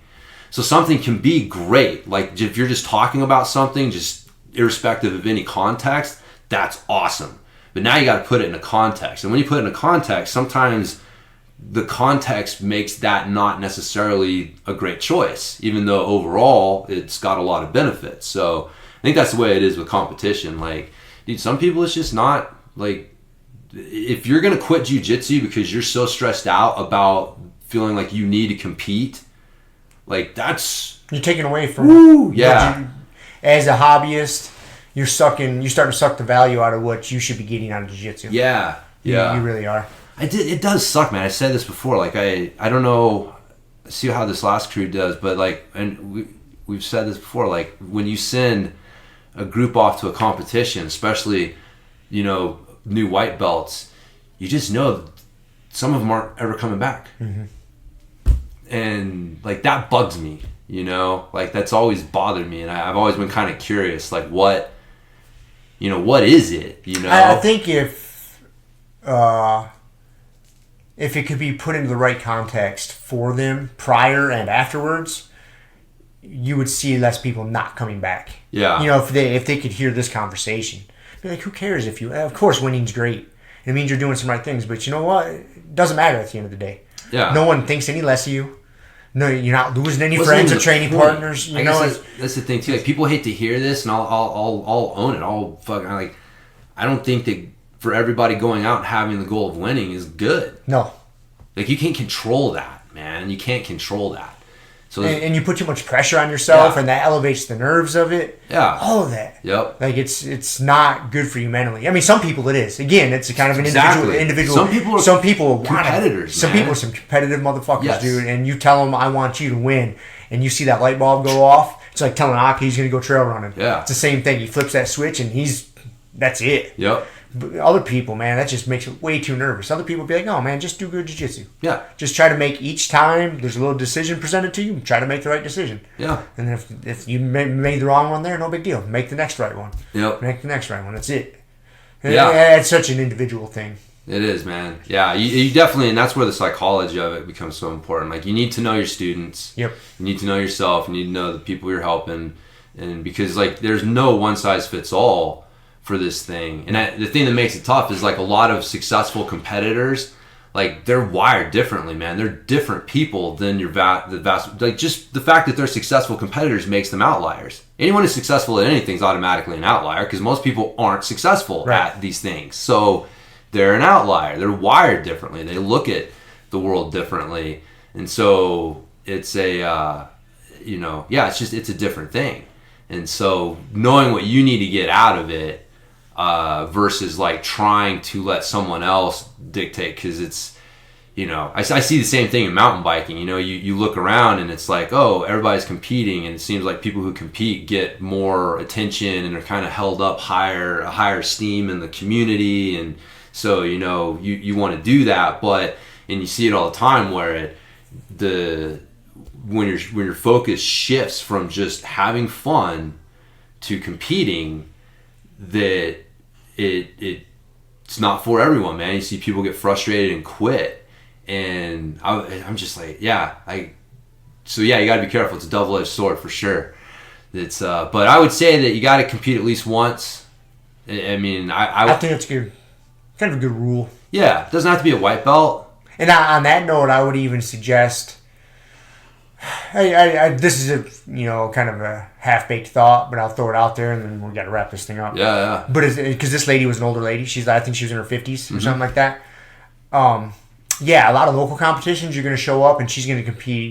So something can be great. Like if you're just talking about something, just irrespective of any context, that's awesome. But now you got to put it in a context. And when you put it in a context, sometimes the context makes that not necessarily a great choice, even though overall it's got a lot of benefits. So I think that's the way it is with competition. Like, dude, some people it's just not, like, if you're going to quit jiu-jitsu because you're so stressed out about feeling like you need to compete, like that's... You're taking away from... as a hobbyist, you're starting to suck the value out of what you should be getting out of jiu-jitsu. Yeah. You really are. It does suck, man. I said this before. Like, I don't know, see how this last crew does, but like, and we've said this before, like when you send a group off to a competition, especially, new white belts, you just know some of them aren't ever coming back. Mm-hmm. And like, that bugs me, like that's always bothered me. And I've always been kind of curious, like what is it, I think if it could be put into the right context for them prior and afterwards, you would see less people not coming back. Yeah. If they could hear this conversation, be like, who cares if of course winning's great. It means you're doing some right things, but you know what? It doesn't matter at the end of the day. Yeah. No one thinks any less of you. No, you're not losing any friends or training partners. That's the thing too. Like people hate to hear this, and I'll own it. I don't think that for everybody going out and having the goal of winning is good. No. Like you can't control that, man. You can't control that. So and you put too much pressure on yourself, and that elevates the nerves of it. Yeah. All of that. Yep. Like it's not good for you mentally. I mean, some people it is. Again, it's kind of an individual. Some people competitors. Some people are some competitive motherfuckers, dude. And you tell them, I want you to win, and you see that light bulb go off. It's like telling Aki he's going to go trail running. Yeah. It's the same thing. He flips that switch, and that's it. Yep. other people, man, that just makes it way too nervous. Other people be like, "Oh, man, just do good jiu-jitsu." Yeah. Just try to make each time there's a little decision presented to you, try to make the right decision. Yeah. And if you made the wrong one there, no big deal. Make the next right one. Yep. Make the next right one. That's it. Yeah. It's such an individual thing. It is, man. Yeah, you definitely, and that's where the psychology of it becomes so important. Like, you need to know your students. Yep. You need to know yourself. You need to know the people you're helping. And because, like, there's no one-size-fits-all for this thing. And the thing that makes it tough is, like, a lot of successful competitors, like, they're wired differently, man. They're different people than the vast, like, just the fact that they're successful competitors makes them outliers. Anyone who's successful at anything is automatically an outlier because most people aren't successful at these things. So they're an outlier. They're wired differently. They look at the world differently. And so it's it's a different thing. And so knowing what you need to get out of it, versus like trying to let someone else dictate, because it's, I see the same thing in mountain biking. You look around and it's like, oh, everybody's competing, and it seems like people who compete get more attention and are kind of held up higher esteem in the community, and so you want to do that, and you see it all the time where when your focus shifts from just having fun to competing, that it's not for everyone, man. You see people get frustrated and quit, and I'm just like, you got to be careful. It's a double-edged sword for sure. It's but I would say that you got to compete at least once. I mean, I think it's good, kind of a good rule. Yeah, it doesn't have to be a white belt. And on that note, I would even suggest. This is a kind of a half-baked thought, but I'll throw it out there, and then we got to wrap this thing up. Yeah. But because this lady was an older lady, I think she was in her 50s or something like that. A lot of local competitions, you're going to show up, and she's going to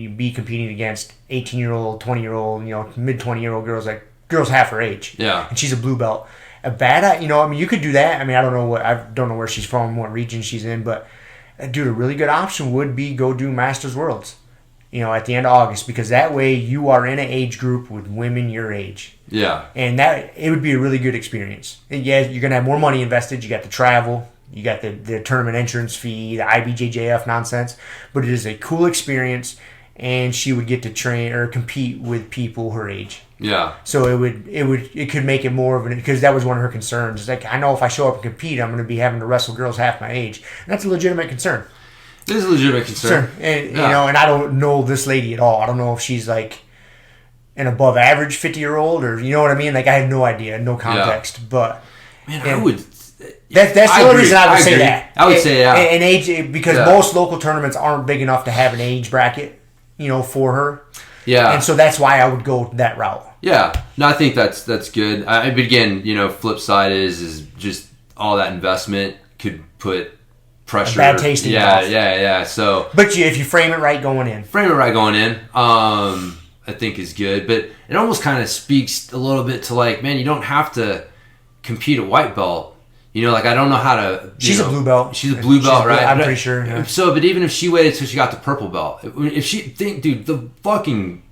be competing against 18-year-old, 20-year-old, mid-20-year-old girls, like girls half her age. Yeah. And she's a blue belt. You could do that. I mean, I don't know where she's from, what region she's in, but dude, a really good option would be go do Masters Worlds. At the end of August, because that way you are in an age group with women your age. Yeah. And it would be a really good experience. And yeah, you're going to have more money invested. You got the travel. You got the tournament entrance fee, the IBJJF nonsense. But it is a cool experience, and she would get to train or compete with people her age. Yeah. So it could make it more of an, because that was one of her concerns. It's like, I know if I show up and compete, I'm going to be having to wrestle girls half my age. And that's a legitimate concern. It is a legitimate concern. Sure. And, and I don't know this lady at all. I don't know if she's like an above average 50-year-old or, you know what I mean? Like, I have no idea, no context. But man, I would. That's the only reason I would say that. I would say, yeah. An age, because most local tournaments aren't big enough to have an age bracket, for her. Yeah. And so that's why I would go that route. Yeah. No, I think that's good. But again, flip side is just all that investment could put pressure. A bad taste in your mouth. Yeah. So, but if you frame it right going in, I think is good. But it almost kind of speaks a little bit to like, man, you don't have to compete at white belt. I don't know how to. She's a blue belt. She's a blue belt, right? I'm pretty sure. Yeah. So, but even if she waited till she got the purple belt, dude, the fucking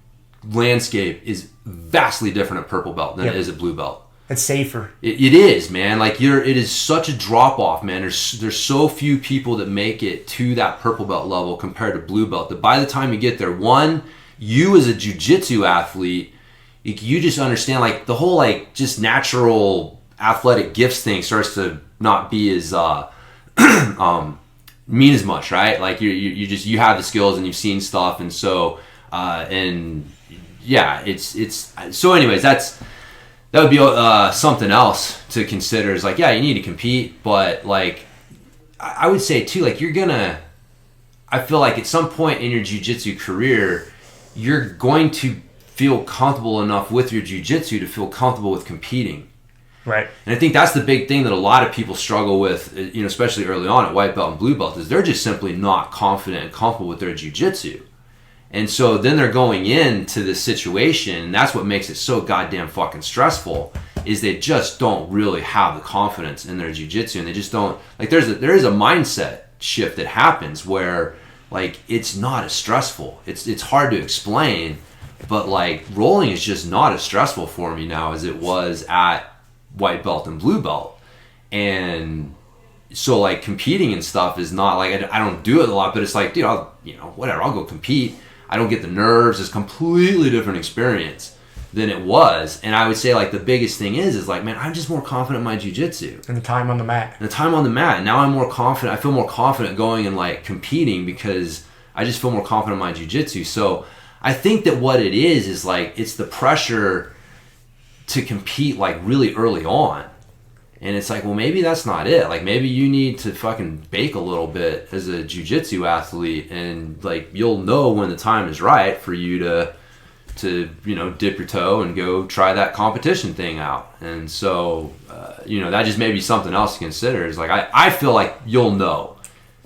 landscape is vastly different at purple belt than it is at blue belt. It's safer. It is, man. Like it is such a drop off, man. There's so few people that make it to that purple belt level compared to blue belt that by the time you get there, one, you as a jiu-jitsu athlete, you just understand like the whole like just natural athletic gifts thing starts to not be as mean as much, right? Like you have the skills and you've seen stuff, and so it's so anyways, that would be something else to consider is like, you need to compete, but like I would say too, like I feel like at some point in your jiu-jitsu career, you're going to feel comfortable enough with your jiu-jitsu to feel comfortable with competing. Right. And I think that's the big thing that a lot of people struggle with, especially early on at white belt and blue belt, is they're just simply not confident and comfortable with their jiu-jitsu. And so then they're going into this situation, and that's what makes it so goddamn fucking stressful, is they just don't really have the confidence in their jiu-jitsu, and they just don't, like there is a mindset shift that happens where like it's not as stressful. It's hard to explain, but like rolling is just not as stressful for me now as it was at white belt and blue belt. And so like competing and stuff is not like, I don't do it a lot, but it's like, dude, I'll go compete. I don't get the nerves. It's a completely different experience than it was. And I would say like the biggest thing is like, man, I'm just more confident in my jiu-jitsu. And the time on the mat. And now I'm more confident. I feel more confident going and like competing because I just feel more confident in my jiu-jitsu. So I think that what it is like, it's the pressure to compete like really early on. And it's like, well, maybe that's not it. Like, maybe you need to fucking bake a little bit as a jiu-jitsu athlete, and like, you'll know when the time is right for you to dip your toe and go try that competition thing out. And so, that just may be something else to consider. Is like, I feel like you'll know.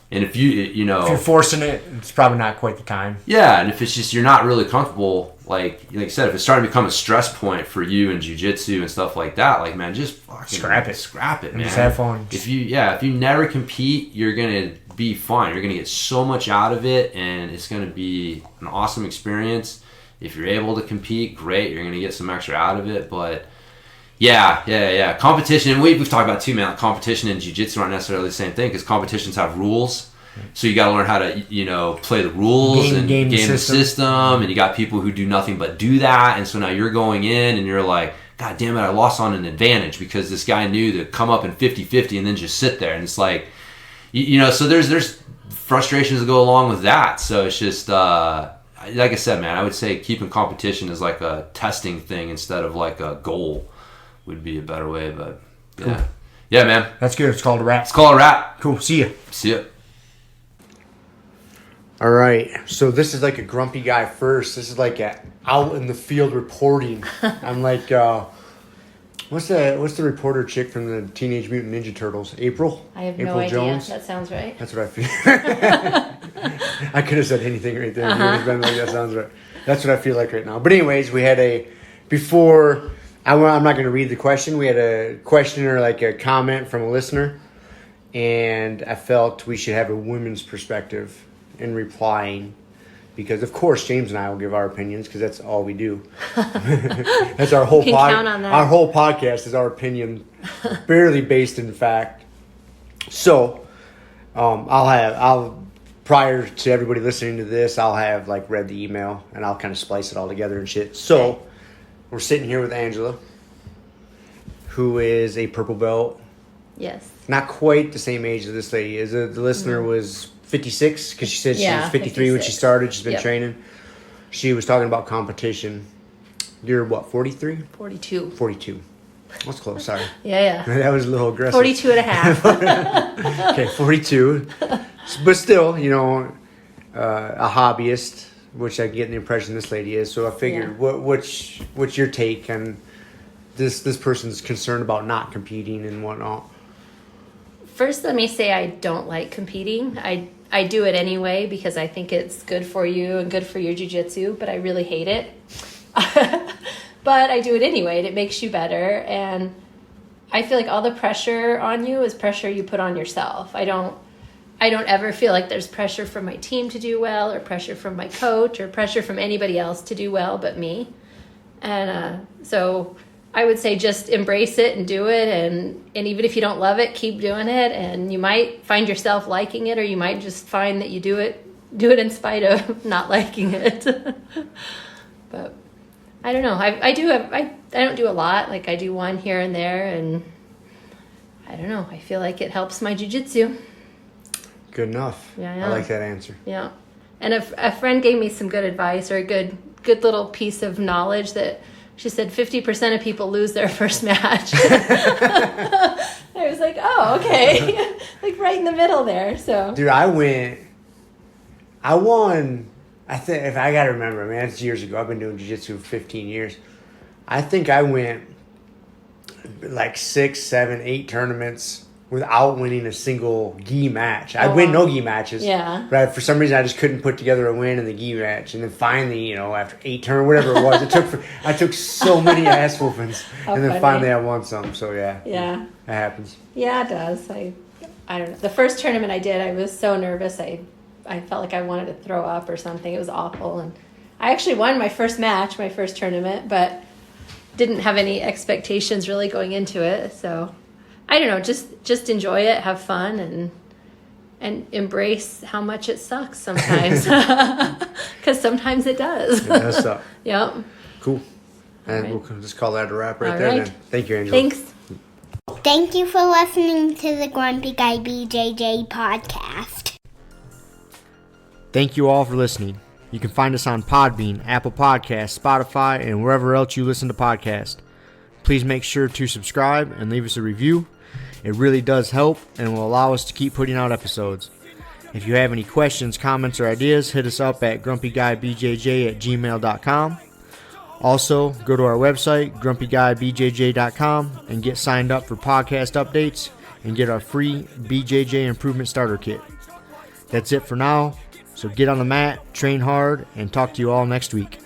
And if if you're forcing it, it's probably not quite the time. Yeah, and if it's just you're not really comfortable, like I said, if it's starting to become a stress point for you in jiu-jitsu and stuff like that, like, man, just fucking scrap it, man. Just have fun. If you never compete, you're gonna be fine. You're gonna get so much out of it, and it's gonna be an awesome experience. If you're able to compete, great. You're gonna get some extra out of it, but. Yeah. Competition, and we've talked about too, man. Like competition and jiu-jitsu aren't necessarily the same thing because competitions have rules. So you got to learn how to, play the rules and game the system. And you got people who do nothing but do that. And so now you're going in and you're like, God damn it, I lost on an advantage because this guy knew to come up in 50-50 and then just sit there. And it's like, so there's frustrations that go along with that. So it's just, like I said, man, I would say keeping competition is like a testing thing instead of like a goal. Would be a better way, but yeah. Cool. Yeah, man. That's good. It's called a wrap. Cool. See ya. All right. So this is like a grumpy guy first. This is like a out in the field reporting. I'm like, what's the reporter chick from the Teenage Mutant Ninja Turtles? April? I have April no idea. Jones? That sounds right. That's what I feel. I could have said anything right there. Been like, that sounds right. That's what I feel like right now. But anyways, we had before... I'm not going to read the question. We had a question or like a comment from a listener, and I felt we should have a women's perspective in replying because, of course, James and I will give our opinions because that's all we do. That's our whole count on that. Our whole podcast is our opinion, barely based in fact. So, I'll prior to everybody listening to this, I'll have like read the email and I'll kind of splice it all together and shit. So. Okay. We're sitting here with Angela, who is a purple belt. Yes. Not quite the same age as this lady is. The listener was 56 because she said she was 53 when she started. She's been training. She was talking about competition. You're what, 43? 42. 42. That's close, sorry. Yeah. That was a little aggressive. 42 and a half. Okay, 42. But still, a hobbyist. Which I get the impression this lady is. So I figured, what's your take on this person's concern about not competing and whatnot? First, let me say I don't like competing. I do it anyway because I think it's good for you and good for your jiu-jitsu, but I really hate it. But I do it anyway, and it makes you better. And I feel like all the pressure on you is pressure you put on yourself. I don't ever feel like there's pressure from my team to do well or pressure from my coach or pressure from anybody else to do well but me. And so I would say just embrace it and do it. And even if you don't love it, keep doing it. And you might find yourself liking it, or you might just find that you do it in spite of not liking it. But I don't know. I don't do a lot. Like I do one here and there. And I don't know. I feel like it helps my jiu-jitsu. Good enough. Yeah. I like that answer. Yeah. And a friend gave me some good advice, or a good little piece of knowledge that she said 50% of people lose their first match. I was like, oh, okay. Like right in the middle there. So dude, I won, I think, if I got to remember, man, it's years ago. I've been doing jiu-jitsu for 15 years. I think I went like 6, 7, 8 tournaments without winning a single gi match. I'd win no gi matches. Yeah. But for some reason, I just couldn't put together a win in the gi match. And then finally, after 8 tournaments, whatever it was, I took so many ass whoopings. And then finally I won some. So, yeah. Yeah. That happens. Yeah, it does. I don't know. The first tournament I did, I was so nervous. I felt like I wanted to throw up or something. It was awful. And I actually won my first match, my first tournament, but didn't have any expectations really going into it. So I don't know, just enjoy it, have fun, and embrace how much it sucks sometimes. Because sometimes it does. It does suck. Yep. Cool. And right. we'll just call that a wrap right All there right. then. Thank you, Angela. Thanks. Thank you for listening to the Grumpy Guy BJJ Podcast. Thank you all for listening. You can find us on Podbean, Apple Podcasts, Spotify, and wherever else you listen to podcasts. Please make sure to subscribe and leave us a review. It really does help and will allow us to keep putting out episodes. If you have any questions, comments, or ideas, hit us up at grumpyguybjj@gmail.com. Also, go to our website, grumpyguybjj.com, and get signed up for podcast updates and get our free BJJ Improvement Starter Kit. That's it for now, so get on the mat, train hard, and talk to you all next week.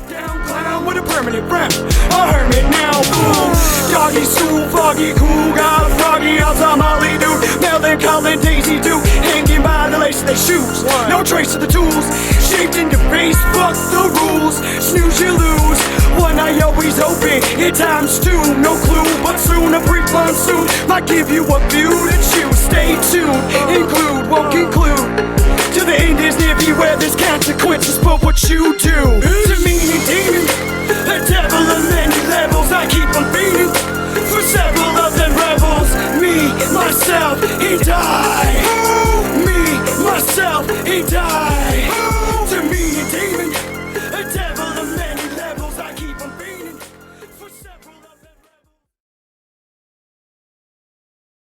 Down clown with a permanent friend, a hermit now, boom. Doggy stool, foggy, cool, got a froggy, outside Molly dude, melancholy Daisy Duke, hanging by the lace of their shoes. No trace of the tools, shaped in your face, fuck the rules, snooze you lose. One eye always open, at times two, no clue, but soon a brief monsoon might give you a view to choose. Stay tuned, include, won't conclude. To the end is near, beware there's consequences for what you do. To me, demon, a devil of many levels, I keep on beating for several of them rebels. Me, myself, and I. Me, myself, and I.